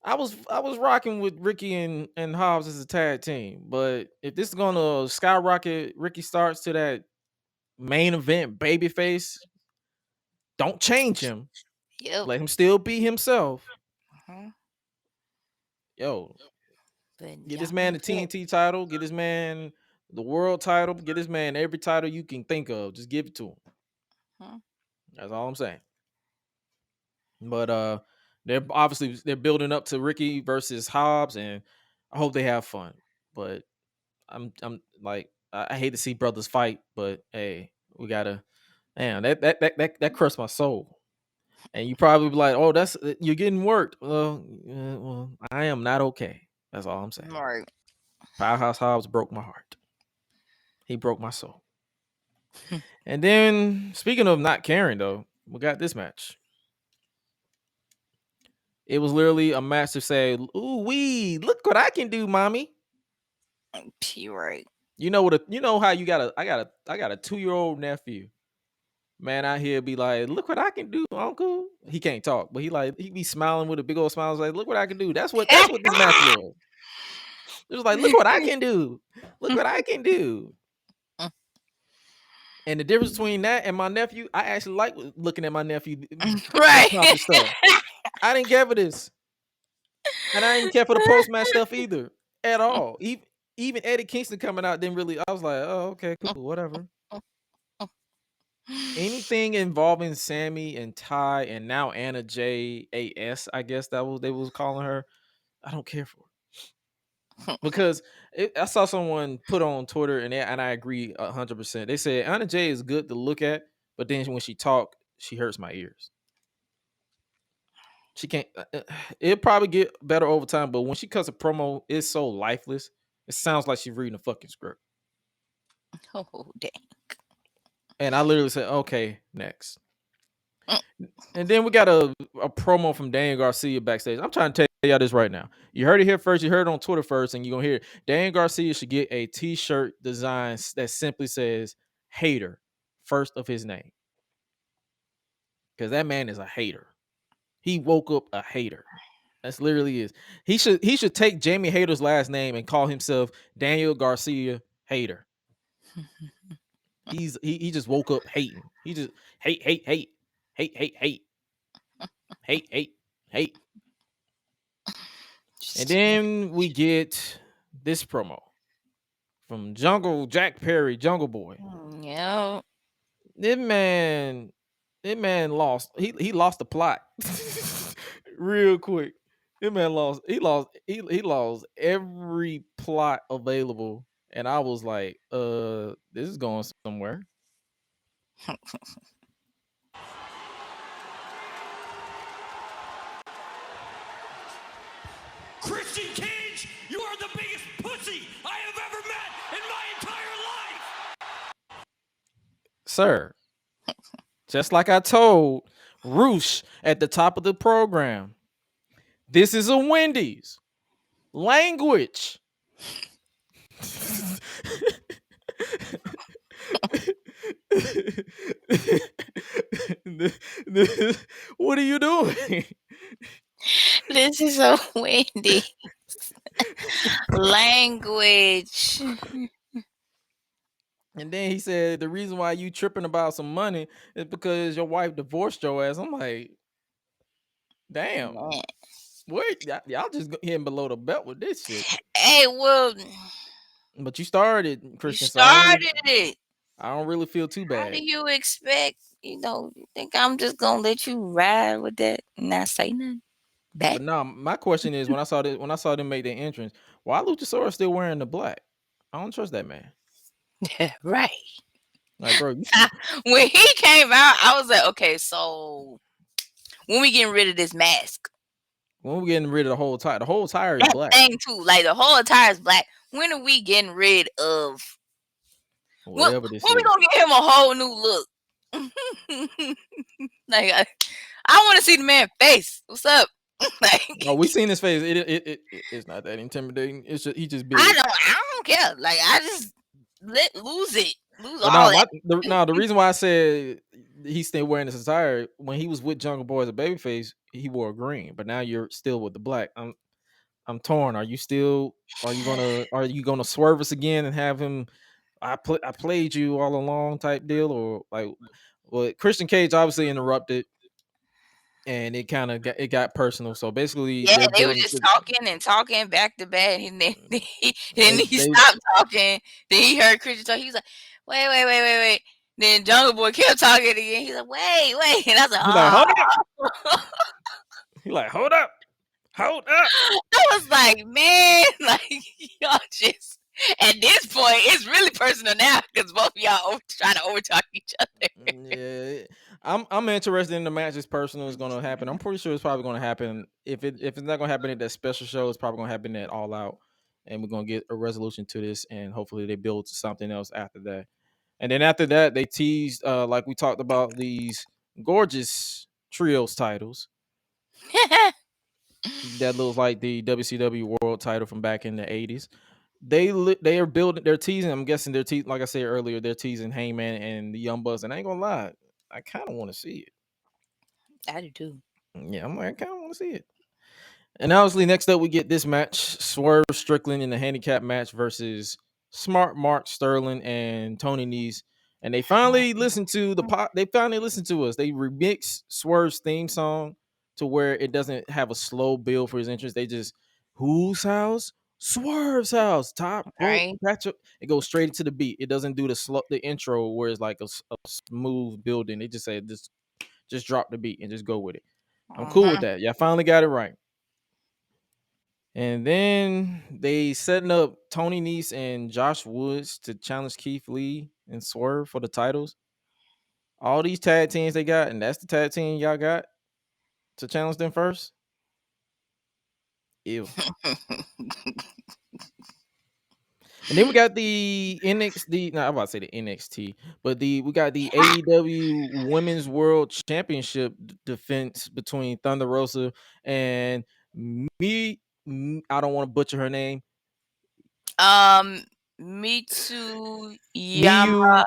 I was rocking with Ricky and Hobbs as a tag team, but if this is gonna skyrocket Ricky Starks to that main event babyface, don't change him. Yep. Let him still be himself. Uh-huh. Yo, But get this man the TNT title, get this man the world title, get this man every title you can think of. Just give it to him. Huh? That's all I'm saying. But they're building up to Ricky versus Hobbs, and I hope they have fun. But I'm like, I hate to see brothers fight, but hey, we gotta. Man, that crushed my soul. And you probably be like, oh, you're getting worked. Well, I am not okay. That's all I'm saying. Right. Powerhouse Hobbs broke my heart. He broke my soul. And then, speaking of not caring, though, we got this match. It was literally a match to say, "Ooh wee, look what I can do, mommy." You're right. You know how I got a 2-year-old nephew. Man, out here be like, "Look what I can do, uncle." He can't talk, but he be smiling with a big old smile. Like, "Look what I can do." That's what this match was. It was like, "Look what I can do. Look what I can do." And the difference between that and my nephew, I actually like looking at my nephew. Right. Stuff. I didn't care for this. And I didn't care for the post-match stuff either. At all. Even Eddie Kingston coming out didn't really. I was like, oh, okay, cool, whatever. anything involving Sammy and Ty and now Anna JAS, I guess they was calling her. I don't care for it. Because I saw someone put on Twitter and I agree 100%. They said Anna J is good to look at, but then when she talk, she hurts my ears. She can't. It'll probably get better over time, but when she cuts a promo, it's so lifeless. It sounds like she's reading a fucking script. Oh, dang. And I literally said, okay, next. And then we got a promo from Daniel Garcia backstage. I'm trying to tell y'all this right now. You heard it here first. You heard it on Twitter first, and you're going to hear it. Daniel Garcia should get a t-shirt design that simply says hater first of his name. Because that man is a hater. He woke up a hater. That's literally is. He should take Jamie Hayter's last name and call himself Daniel Garcia Hater. He just woke up hating. He just hate. And then we get this promo from Jack Perry, Jungle Boy. Yeah. This man lost. He lost the plot real quick. This man lost. He lost every plot available, and I was like, this is going somewhere. Christian Cage, you are the biggest pussy I have ever met in my entire life. Sir, just like I told Roosh at the top of the program, this is a Wendy's. Language. What are you doing? This is so windy. Language. And then he said the reason why you tripping about some money is because your wife divorced your ass. I'm like, damn. Man. What? Y'all just hitting below the belt with this shit. Hey, well, But you started, Christian. you started it. I don't really feel too bad. How do you expect? You think I'm just gonna let you ride with that and not say nothing? But no, my question is when I saw them make their entrance, why Luchasaurus still wearing the black? I don't trust that man. Right. Like, bro, when he came out, I was like, okay, so when we getting rid of this mask? When we getting rid of the whole tire? The whole tire is black. Thing too, like the whole tire is black. When are we getting rid of whatever this? When we gonna give him a whole new look? Like I want to see the man's face. What's up? Like, oh, we seen his face. It's not that intimidating. It's just he just big. I don't care. Like I just lose it. Lose all that. The reason why I said he's still wearing this attire, when he was with Jungle Boy as a babyface, he wore green, but now you're still with the black. I'm torn. Are you gonna swerve us again and have him? I played you all along type deal, or like, well, Christian Cage obviously interrupted. And it kind of got personal. So basically, yeah, they were just talking back to back, and then he stopped talking. Then he heard Christian talk. He was like, "Wait." Then Jungle Boy kept talking again. He's like, "Wait," and I was like, "Oh." He's like, "Hold up." I was like, "Man, like y'all just." At this point, it's really personal now because both of y'all trying to overtalk each other. Yeah, I'm interested in the match. It's personal. It's gonna happen. I'm pretty sure it's probably gonna happen. If it's not gonna happen at that special show, it's probably gonna happen at All Out, and we're gonna get a resolution to this, and hopefully they build something else after that. And then after that, they teased, like we talked about, these gorgeous trios titles. That looks like the WCW World title from back in the 80s. They are building. They're teasing. I'm guessing they're teasing. Like I said earlier, they're teasing Heyman and the Young Bucks. And I ain't gonna lie, I kind of want to see it. I do too. Yeah, I'm like, I kind of want to see it. And obviously, next up we get this match: Swerve Strickland in the handicap match versus Smart Mark Sterling and Tony Nese. And they finally listened to They finally listened to us. They remixed Swerve's theme song to where it doesn't have a slow build for his entrance. They just, whose house? Swerve's house, top rope, Right. catch up. It goes straight into the beat. It doesn't do the intro where it's like a smooth building. It just say just drop the beat and just go with it. I'm cool with that. Y'all finally got it right. And then they setting up Tony Nese and Josh Woods to challenge Keith Lee and Swerve for the titles. All these tag teams they got, and that's the tag team y'all got to challenge them first. Ew. And then we got the NXT. No, I'm about to say the NXT, but we got the AEW Women's World Championship defense between Thunder Rosa and me. I don't want to butcher her name. Mitsu Miyu. Yama.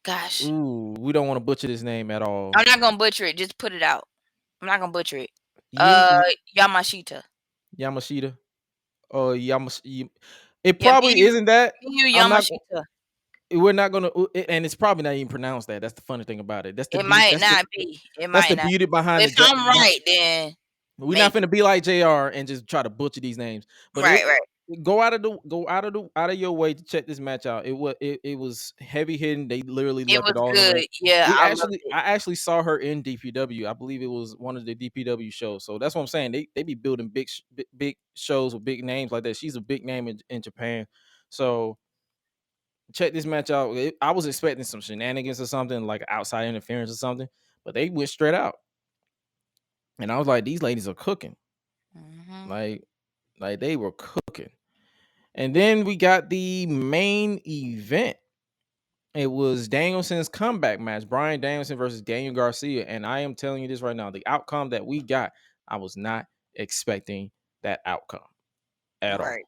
Gosh. Ooh, we don't want to butcher this name at all. I'm not gonna butcher it. Just put it out. I'm not gonna butcher it. Yamashita. Yamashita. Oh, Yamashita. It probably isn't that. Yamashita. We're not gonna, and it's probably not even pronounced that. That's the funny thing about it. It might not be. That's the beauty behind it. If I'm right, then we're not gonna be like JR and just try to butcher these names. But right. Go out of your way to check this match out. It was heavy hitting. They literally left it all good. Yeah, I actually saw her in DPW. I believe it was one of the DPW shows. So that's what I'm saying. They be building big shows with big names like that. She's a big name in Japan. So check this match out. I was expecting some shenanigans or something, like outside interference or something, but they went straight out. And I was like, these ladies are cooking. Like they were cooking. And then we got the main event. It was Danielson's comeback match, Bryan Danielson versus Daniel Garcia. And I am telling you this right now, the outcome that we got, I was not expecting that outcome at all.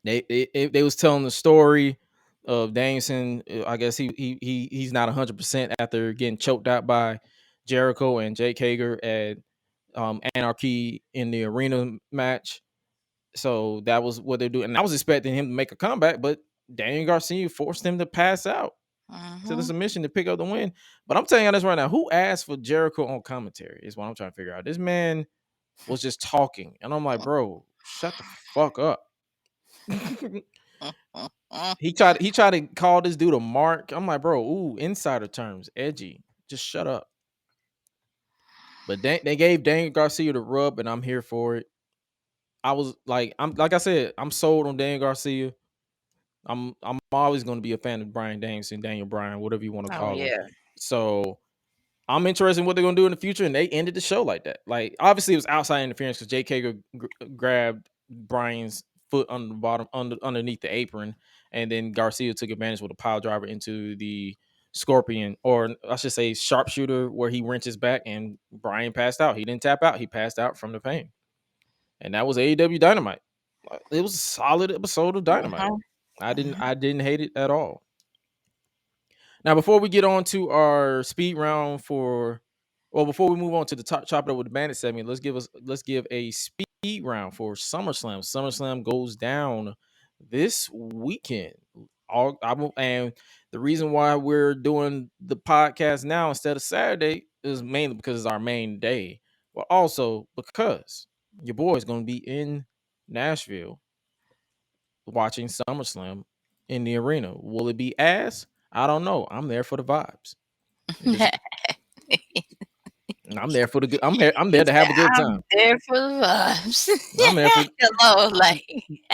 They was telling the story of Danielson. I guess he's not 100% after getting choked out by Jericho and Jake Hager at Anarchy in the arena match. So that was what they're doing. And I was expecting him to make a comeback, but Daniel Garcia forced him to pass out to the submission to pick up the win. But I'm telling you this right now, who asked for Jericho on commentary is what I'm trying to figure out. This man was just talking. And I'm like, bro, shut the fuck up. He tried to call this dude a mark. I'm like, bro, ooh, insider terms, edgy. Just shut up. But they gave Daniel Garcia the rub, and I'm here for it. I was like, like I said, I'm sold on Daniel Garcia. I'm always going to be a fan of Bryan Danielson, Daniel Bryan, whatever you want to call him. So I'm interested in what they're going to do in the future, and they ended the show like that. Like, obviously, it was outside interference because Jake Hager grabbed Bryan's foot on the bottom, underneath the apron, and then Garcia took advantage with a pile driver into the scorpion, or I should say sharpshooter, where he wrenches back, and Bryan passed out. He didn't tap out. He passed out from the pain. And that was AEW Dynamite. It was a solid episode of Dynamite. I didn't hate it at all. Now, before we get on to our speed round before we move on to the chop it up with the Bandit segment, let's give a speed round for SummerSlam. SummerSlam goes down this weekend. And the reason why we're doing the podcast now instead of Saturday is mainly because it's our main day, but also because your boy is going to be in Nashville watching SummerSlam in the arena. Will it be ass? I don't know. I'm there for the vibes. I'm there for the good. I'm there to have a good time. I'm there for the vibes. I'm there for hello, like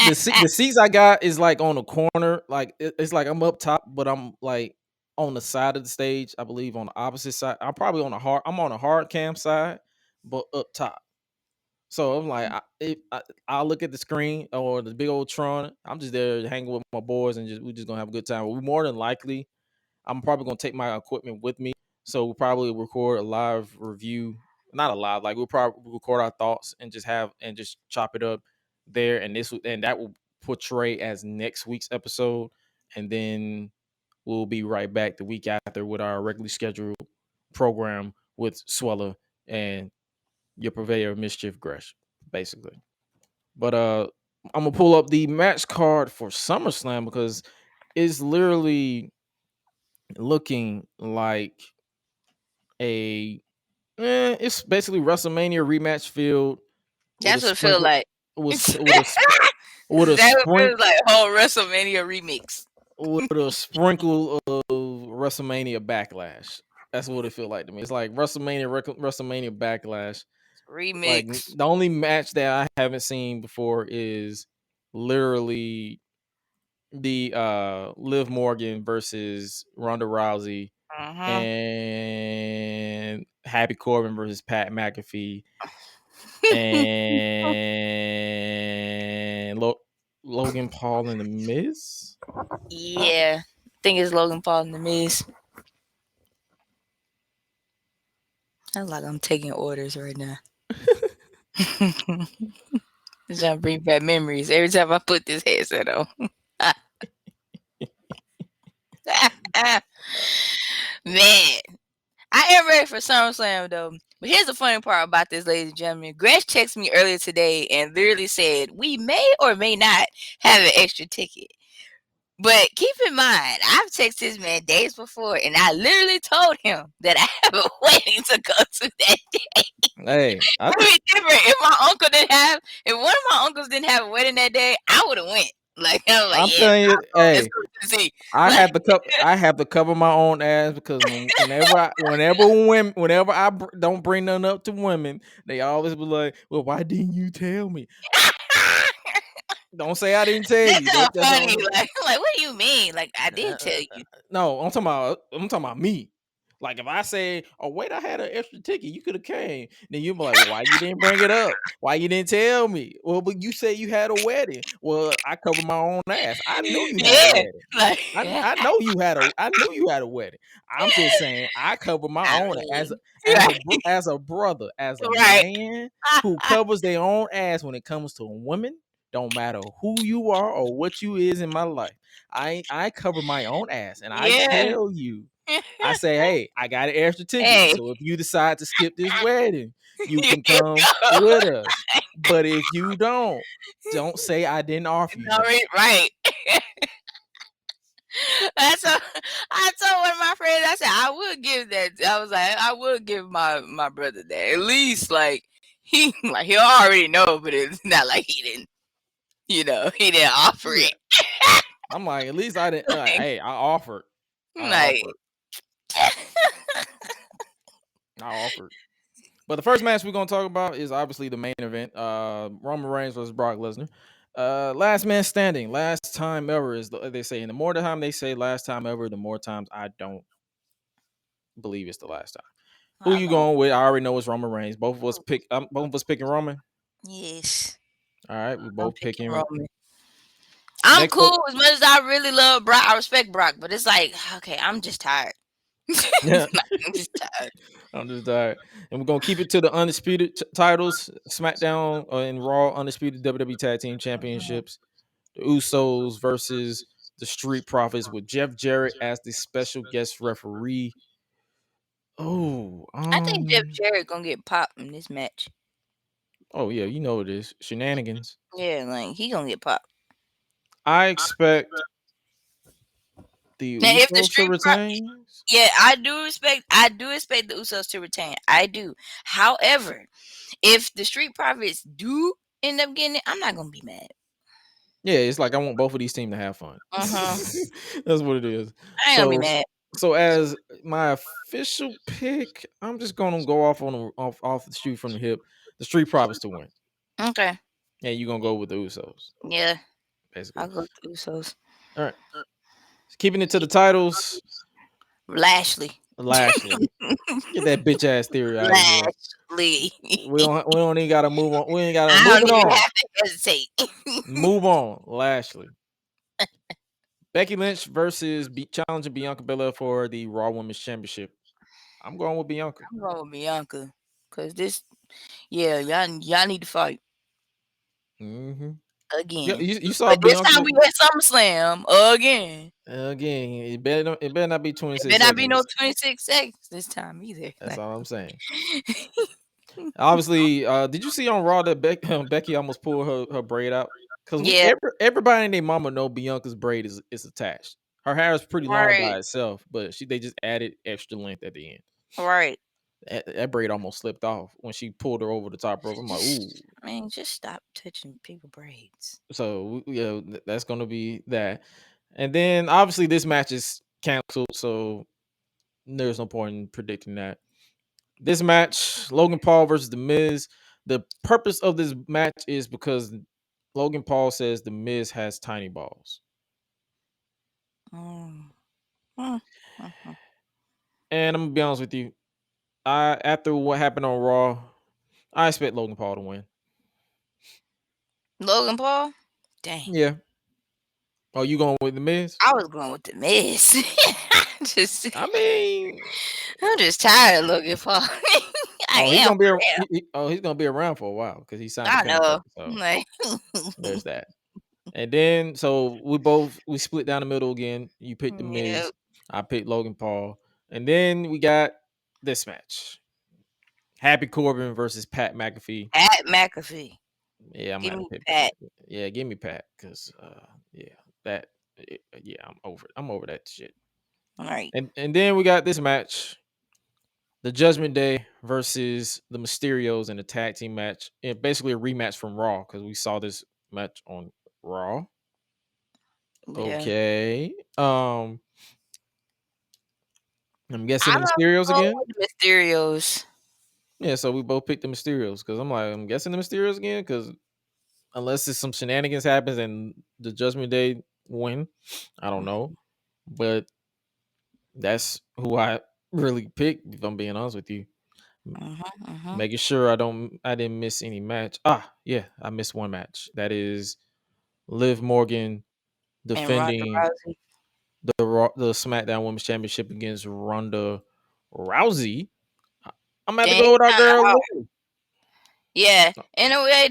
the seats I got is like on the corner. Like it's like I'm up top, but I'm like on the side of the stage. I believe on the opposite side. I'm probably on a hard cam side, but up top. So I'm like, I'll look at the screen or the big old Tron. I'm just there hanging with my boys and we're just gonna have a good time. We more than likely, I'm probably gonna take my equipment with me. So we'll probably record a live review, not a live, like we'll probably record our thoughts and just chop it up there. And that will portray as next week's episode, and then we'll be right back the week after with our regularly scheduled program with Suela and your purveyor of mischief, Gresh, basically. But I'm gonna pull up the match card for SummerSlam because it's literally looking like it's basically WrestleMania rematch field. That's what it feels like. with a That sprinkle was like a whole WrestleMania remix. with a sprinkle of WrestleMania Backlash. That's what it feel like to me. It's like WrestleMania Backlash. Remix. Like the only match that I haven't seen before is literally the Liv Morgan versus Ronda Rousey and Happy Corbin versus Pat McAfee and Logan Paul and The Miz. Yeah, I think it's Logan Paul and The Miz. Sounds like I'm taking orders right now. Just trying to bring back memories every time I put this headset on. Man, I am ready for SummerSlam though. But here's the funny part about this, ladies and gentlemen. Gresh texted me earlier today and literally said, we may or may not have an extra ticket. But keep in mind, I've texted this man days before, and I literally told him that I have a wedding to go to that day. Hey, I mean, different. If one of my uncles didn't have a wedding that day, I would have went. Like I'm telling you, hey, I have to cover my own ass because whenever I don't bring nothing up to women, they always be like, "Well, why didn't you tell me?" Don't say I didn't tell you. That's funny. Like, what do you mean? Like, I did tell you. No, I'm talking about me. Like, if I say, "Oh, wait, I had an extra ticket, you could have came," then you'll be like, well, "Why you didn't bring it up? Why you didn't tell me?" Well, but you said you had a wedding. Well, I cover my own ass. I knew you had a wedding. Like, I know you had a wedding. I'm just saying I cover my own as a brother, as a man who covers their own ass when it comes to women. Don't matter who you are or what you is in my life. I cover my own ass, and I tell you. I say, hey, I got an extra ticket. So if you decide to skip this wedding, you can come with us. But if you don't say I didn't offer you. Right. I told one of my friends, I said, I would give that. I was like, I would give my brother that. At least like he already know, but it's not like he didn't, he didn't offer it. I'm like, at least I didn't hey, I offered. I offered. But the first match we're gonna talk about is obviously the main event. Roman Reigns versus Brock Lesnar. Last man standing, last time ever is they say. And the more time they say last time ever, the more times I don't believe it's the last time. Who you going with? I already know it's Roman Reigns. Both of us picking Roman. Yes. All right, we both picking Roman. I'm cool as much as I really love Brock. I respect Brock, but it's like, okay, I'm just tired. I'm just tired. And we're going to keep it to the undisputed titles. SmackDown and Raw undisputed WWE Tag Team Championships. The Usos versus the Street Profits with Jeff Jarrett as the special guest referee. I think Jeff Jarrett going to get popped in this match. Oh, yeah, you know it is. Shenanigans. Yeah, like he going to get popped. I expect the Usos to retain. Yeah, I do expect the Usos to retain. I do. However, if the Street Profits do end up getting it, I'm not gonna be mad. Yeah, it's like I want both of these teams to have fun. That's what it is. I ain't gonna be mad. So as my official pick, I'm just gonna go off the shoot from the hip. The Street Profits to win. Okay. Yeah, you're gonna go with the Usos. Yeah. Basically. I'll go with the Usos. All right. Keeping it to the titles. Lashley. Get that bitch ass theory out of here. Lashley. We don't even gotta move on. We ain't gotta move on. Have to hesitate. Move on. Lashley. Becky Lynch versus challenging Bianca Belair for the Raw Women's Championship. I'm going with Bianca. I'm going with Bianca. Cause y'all need to fight. Mm-hmm. Again. Yeah, you saw Bianca. This time we at SummerSlam again. It better not be 26 It better not be no 26 seconds this time either. That's all I'm saying. Obviously, did you see on Raw that Becky almost pulled her braid out? Because everybody and their mama know Bianca's braid is attached. Her hair is pretty long by itself, but they just added extra length at the end. Right. That braid almost slipped off when she pulled her over the top rope. I'm like, ooh. Man, just stop touching people braids. So yeah, that's gonna be that. And then obviously this match is canceled, so there's no point in predicting that. This match, Logan Paul versus The Miz. The purpose of this match is because Logan Paul says The Miz has tiny balls. Mm. And I'm gonna be honest with you. After what happened on Raw, I expect Logan Paul to win. Logan Paul? Dang. Yeah. Oh, you going with The Miz? I was going with The Miz. I'm just tired of Logan Paul. He's gonna be around for a while because he signed a contract. So there's that. And then so we split down the middle again. You picked The Miz. I picked Logan Paul. And then we got this match. Happy Corbin versus Pat McAfee. Pat McAfee. Yeah, I'm give me pick Pat. Yeah, give me Pat because I'm over that shit. All right. And then we got this match. The Judgment Day versus the Mysterios in a tag team match. And basically a rematch from Raw because we saw this match on Raw. Yeah. Okay. I'm guessing the Mysterios again. The Mysterios. Yeah, so we both picked the Mysterios because I'm guessing the Mysterios again because unless it's some shenanigans happens and the Judgment Day win, I don't know. But that's who I really picked, if I'm being honest with you. Making sure I didn't miss any match. Yeah, I missed one match. That is Liv Morgan defending the SmackDown Women's Championship against Ronda Rousey. I'm gonna have to go with our girl. Yeah, in a way,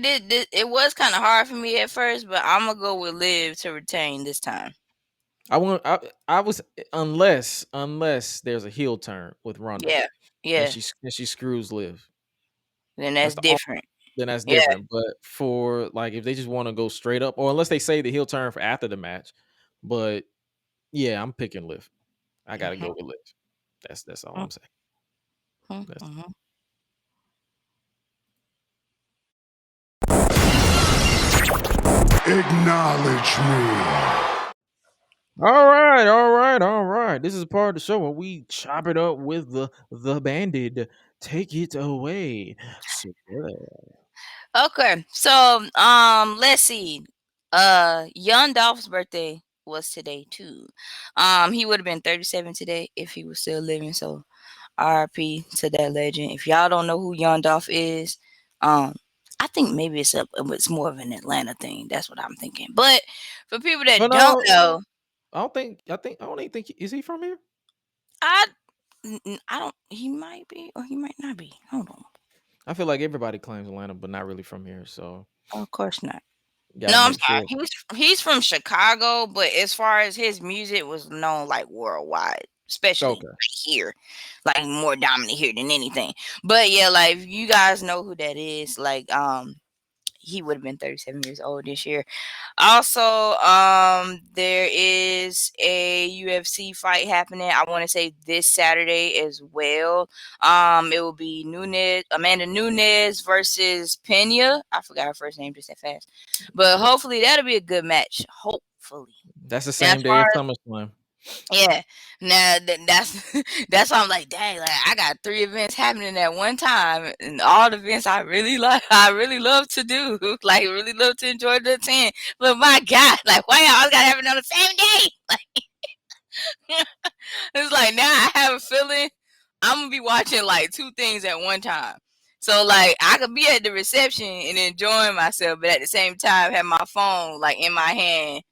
it was kind of hard for me at first, but I'm gonna go with Liv to retain this time. I was unless there's a heel turn with Ronda. Yeah. And she screws Liv. Then that's different. But for like if they just want to go straight up, or unless they say the heel turn for after the match, but yeah, I'm picking Liv. I gotta go with Liv. That's all I'm saying. Acknowledge me. All right. This is a part of the show where we chop it up with the Bandit. Take it away. Okay, so let's see. Young Dolph's birthday was today too. He would have been 37 today if he was still living. So RIP to that legend. If y'all don't know who Young Dolph is, I think maybe it's more of an Atlanta thing. That's what I'm thinking. But for people that don't know, I don't even think is he from here? I don't. He might be or he might not be. Hold on. I feel like everybody claims Atlanta, but not really from here. So of course not. No, I'm sorry. He's from Chicago, but as far as his music was known like worldwide, especially here, like more dominant here than anything. But yeah, like if you guys know who that is, like he would have been 37 years old this year. Also, there is a UFC fight happening. I want to say this Saturday as well. It will be Amanda Nunes versus Pena. I forgot her first name just that fast, but hopefully that'll be a good match. Hopefully, that's the same day as SummerSlam. Yeah, now that's why I'm like, dang, like I got 3 events happening at one time, and all the events I really love to do, like really love to enjoy the 10. But my God, like why y'all gotta have it on the same day? Like it's like now I have a feeling I'm gonna be watching like 2 things at one time. So like I could be at the reception and enjoying myself, but at the same time have my phone like in my hand.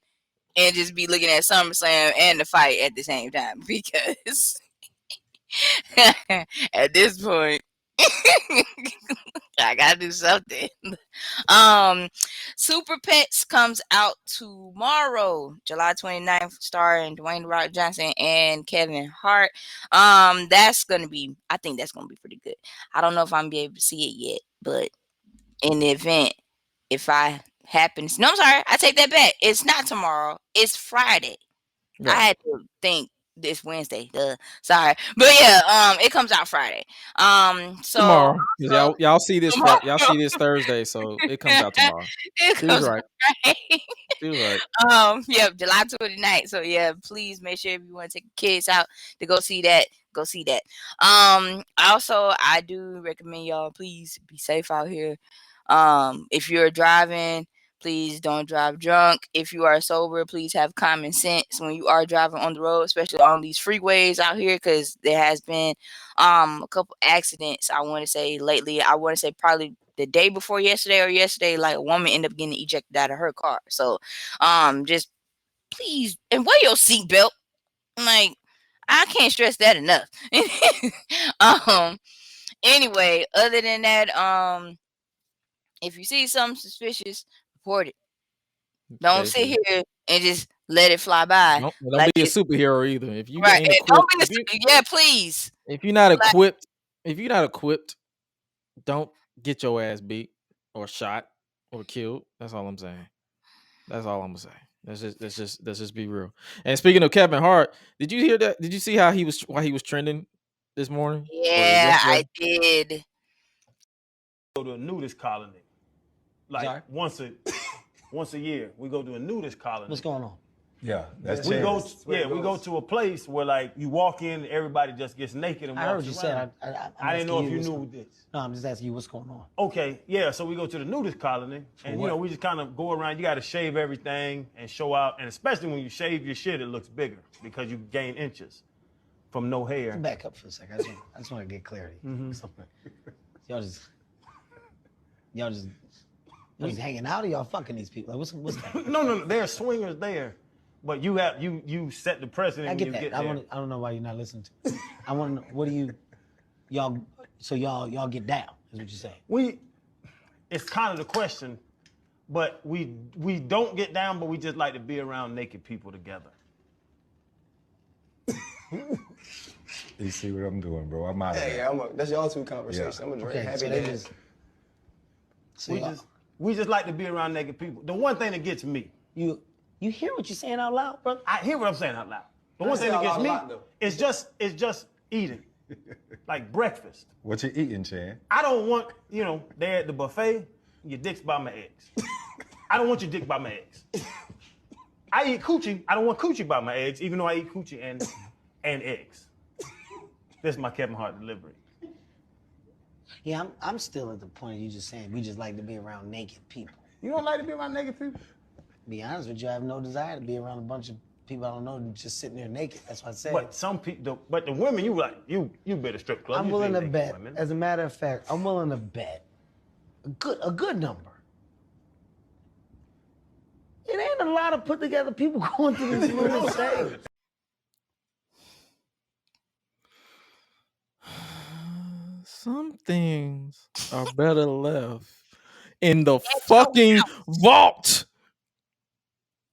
And just be looking at SummerSlam and the fight at the same time because at this point I gotta do something. Super Pets comes out tomorrow, July 29th, starring Dwayne The Rock Johnson and Kevin Hart. I think that's gonna be pretty good. I don't know if I'm gonna be able to see it yet, but in the event, if I I'm sorry, I take that back. It's not tomorrow. It's Friday. Right. I had to think This Wednesday. Sorry, but yeah, it comes out Friday. So Tomorrow, 'cause also, y'all see this tomorrow. y'all see this Thursday, so it comes out tomorrow. It She was comes right. out Friday. She was right. Yeah, July 29th. So yeah, please make sure if you want to take kids out to go see that, go see that. Also, I do recommend y'all please be safe out here. If you're driving, please don't drive drunk. If you are sober, please have common sense when you are driving on the road, especially on these freeways out here, because there has been a couple accidents. I want to say lately. I want to say probably the day before yesterday or yesterday, like a woman ended up getting ejected out of her car. So, just please and wear your seatbelt. Like, I can't stress that enough. Anyway, other than that, if you see something suspicious, report it. Don't sit Basically. here and just let it fly by. Don't like be a it's superhero either. If you right. ain't And don't equipped, be yeah, please. if you're not Like, equipped, don't get your ass beat or shot or killed. That's all I'm saying. That's all I'm gonna say. Let's just be real. And speaking of Kevin Hart, did you hear that? Did you see how he was trending this morning? Or yeah, I yesterday? did. Go to a nudist colony. Like once a year, we go to a nudist colony. What's going on? Yeah, that's we go to a place where like you walk in, everybody just gets naked and walks I heard you around. said. I didn't know if you knew this. No, I'm just asking you what's going on. Okay, yeah. So we go to the nudist colony, and you know we just kind of go around. You got to shave everything and show out, and especially when you shave your shit, it looks bigger because you gain inches from no hair. Back up for a second. I just want to get clarity. Y'all just hanging out, or y'all fucking these people? Like, what's that? No, there are swingers there, but you set the precedent. I get when that. you get there. I don't know why you're not listening to me. I want to know, what do you, y'all? So y'all get down? Is what you're saying? It's kind of the question, but we don't get down, but we just like to be around naked people together. You see what I'm doing, bro? I'm out of Hey, there. that's y'all two conversations. I'm gonna drink. Happy We just like to be around naked people. The one thing that gets me. You hear what you're saying out loud, brother? I hear what I'm saying out loud. The one thing that gets me is just eating. Like breakfast. What you eating, Chan? I don't want, there at the buffet, your dick's by my eggs. I don't want your dick by my eggs. I eat coochie. I don't want coochie by my eggs, even though I eat coochie and eggs. This is my Kevin Hart delivery. Yeah, I'm still at the point of you just saying we just like to be around naked people. You don't like to be around naked people? Be honest with you, I have no desire to be around a bunch of people I don't know just sitting there naked. That's what I said. But some people, but the women, you better strip club. I'm willing to bet. As a matter of fact, I'm willing to bet a good number. It ain't a lot of put together people going through this little stage. Some things are better left in the fucking vault.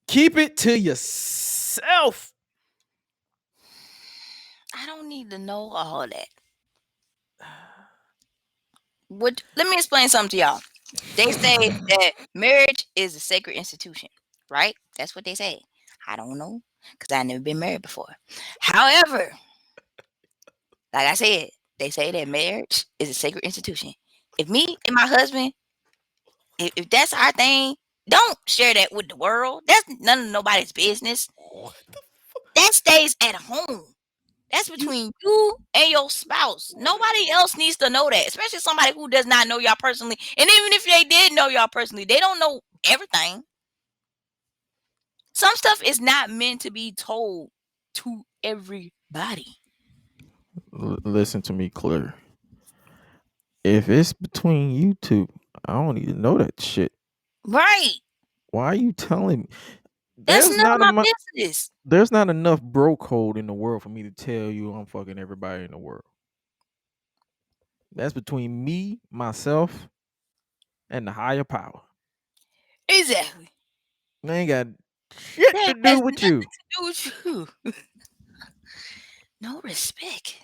Keep it to yourself. I don't need to know all that. Let me explain something to y'all. They say that marriage is a sacred institution, right? That's what they say. I don't know, because I've never been married before. However, like I said, they say that marriage is a sacred institution. If me and my husband, if that's our thing, don't share that with the world. That's none of nobody's business. That stays at home. That's between you and your spouse. Nobody else needs to know that, especially somebody who does not know y'all personally. And even if they did know y'all personally, they don't know everything. Some stuff is not meant to be told to everybody. Listen to me clear. If it's between you two, I don't need to know that shit. Right. Why are you telling me? That's none of my business. There's not enough bro code in the world for me to tell you I'm fucking everybody in the world. That's between me, myself, and the higher power. Exactly. They ain't got shit to do with you. To do with you. No respect.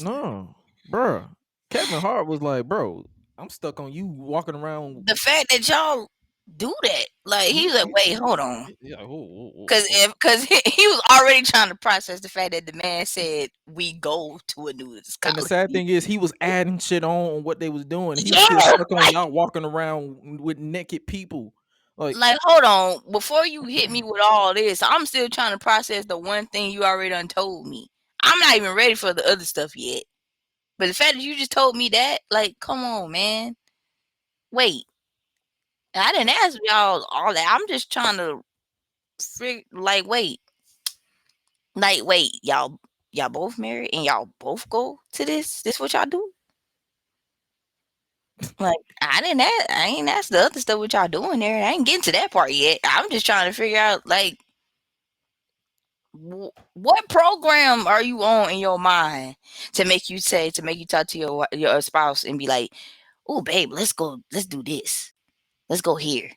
No, bruh. Kevin Hart was like, bro, I'm stuck on you walking around. The fact that y'all do that. Like he was like, wait, hold on. Yeah, Because he was already trying to process the fact that the man said we go to a nudist college. And the sad thing is, he was adding shit on what they was doing. He was still stuck on y'all walking around with naked people. Like, hold on. Before you hit me with all this, I'm still trying to process the one thing you already done told me. I'm not even ready for the other stuff yet. But the fact that you just told me that, like, come on, man. Wait. I didn't ask y'all all that. I'm just trying to wait. Like, wait, y'all both married and y'all both go to this? This what y'all do? Like, I ain't asked the other stuff what y'all doing there. I ain't getting to that part yet. I'm just trying to figure out, like, what program are you on in your mind to make you talk to your spouse and be like, oh, babe, let's do this. Let's go here.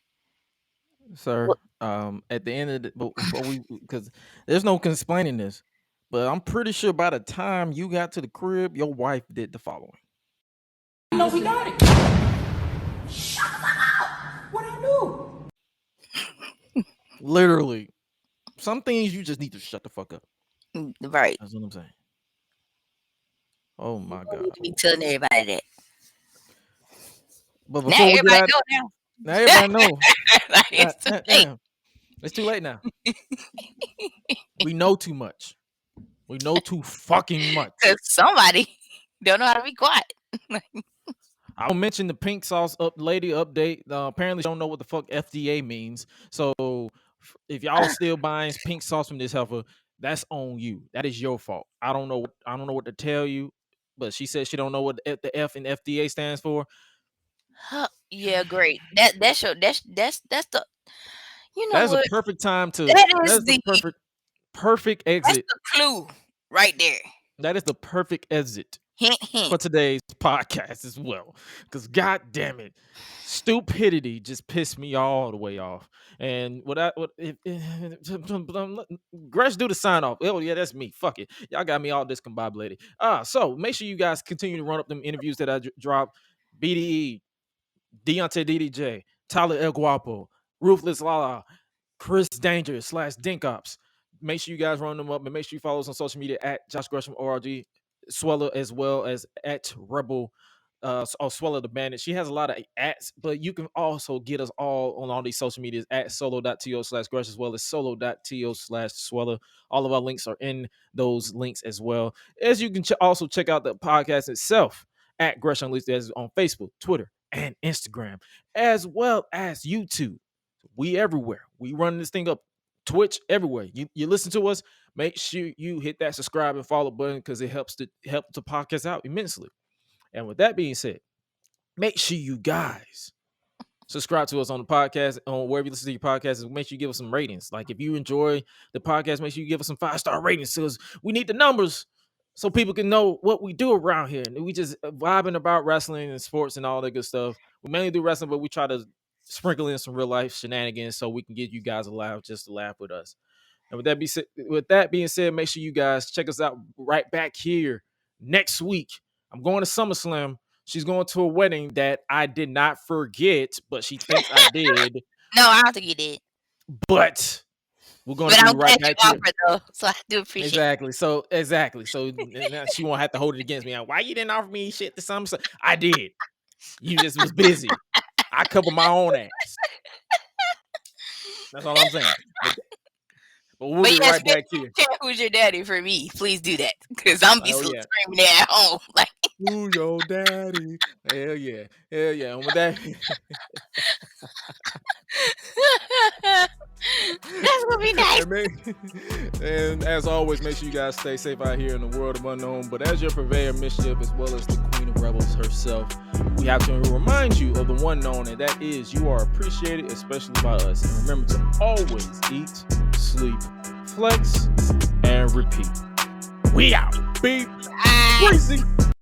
Sir, at the end of the, because there's no explaining this, but I'm pretty sure by the time you got to the crib, your wife did the following. No, we got it. Shut the fuck up. What I do? Literally. Some things you just need to shut the fuck up. Right. That's what I'm saying. Oh my God. You be telling everybody that. But before we get out, now everybody know. It's too late. It's too late now. We know too much. We know too fucking much. Because somebody don't know how to be quiet. I'll mention the pink sauce lady update. Apparently, she don't know what the fuck FDA means. So if y'all still buying pink sauce from this heifer, that's on you. That is your fault. I don't know what to tell you, but she said she don't know what the F in FDA stands for. Yeah, great. That's the, you know, that's what? A perfect time to. That's the perfect exit. That's the clue right there. That is the perfect exit. Hint, hint. For today's podcast as well, because god damn it, stupidity just pissed me all the way off. And Gresh do the sign off. Oh yeah, that's me. Fuck it, y'all got me all discombobulated. So make sure you guys continue to run up them interviews that I dropped. BDE, Deontay DDJ, Tyler El Guapo, Ruthless Lala, Chris Danger / Dinkops. Make sure you guys run them up, and make sure you follow us on social media at Josh Gresham ORG. Suela, as well as at Rebel Suela the Bandit. She has a lot of ats, but you can also get us all on all these social medias at solo.to/Gresh, as well as solo.to/Suela. All of our links are in those links as well. As you can also check out the podcast itself at Gresh Unleashed on Facebook, Twitter, and Instagram, as well as YouTube. We everywhere. We run this thing up. Twitch, everywhere. You listen to us, make sure you hit that subscribe and follow button, because it helps the podcast out immensely. And with that being said, make sure you guys subscribe to us on the podcast, on wherever you listen to your podcasts, and make sure you give us some ratings. Like, if you enjoy the podcast, make sure you give us some 5-star ratings, because we need the numbers so people can know what we do around here. And we just vibing about wrestling and sports and all that good stuff. We mainly do wrestling, but we try to sprinkle in some real life shenanigans so we can get you guys a laugh, just to laugh with us. And with that being said, make sure you guys check us out right back here next week. I'm going to SummerSlam. She's going to a wedding that I did not forget, but she thinks I did. No, I don't think you did. But we're going to do right back here. Though, so I do appreciate exactly. So now she won't have to hold it against me. Why you didn't offer me shit to SummerSlam? I did. You just was busy. I cover my own ass. That's all I'm saying. But we'll be right back here. Who's your daddy for me? Please do that, because I'm be screaming at home. Like, who's your daddy? Hell yeah. And with that, that's gonna be nice. And as always, make sure you guys stay safe out here in the world of unknown. But as your purveyor of mischief, as well as the Queen of Rebels herself, we have to remind you of the one known, and that is you are appreciated, especially by us. And remember to always eat, sleep, flex, and repeat. We out. Beep. Crazy.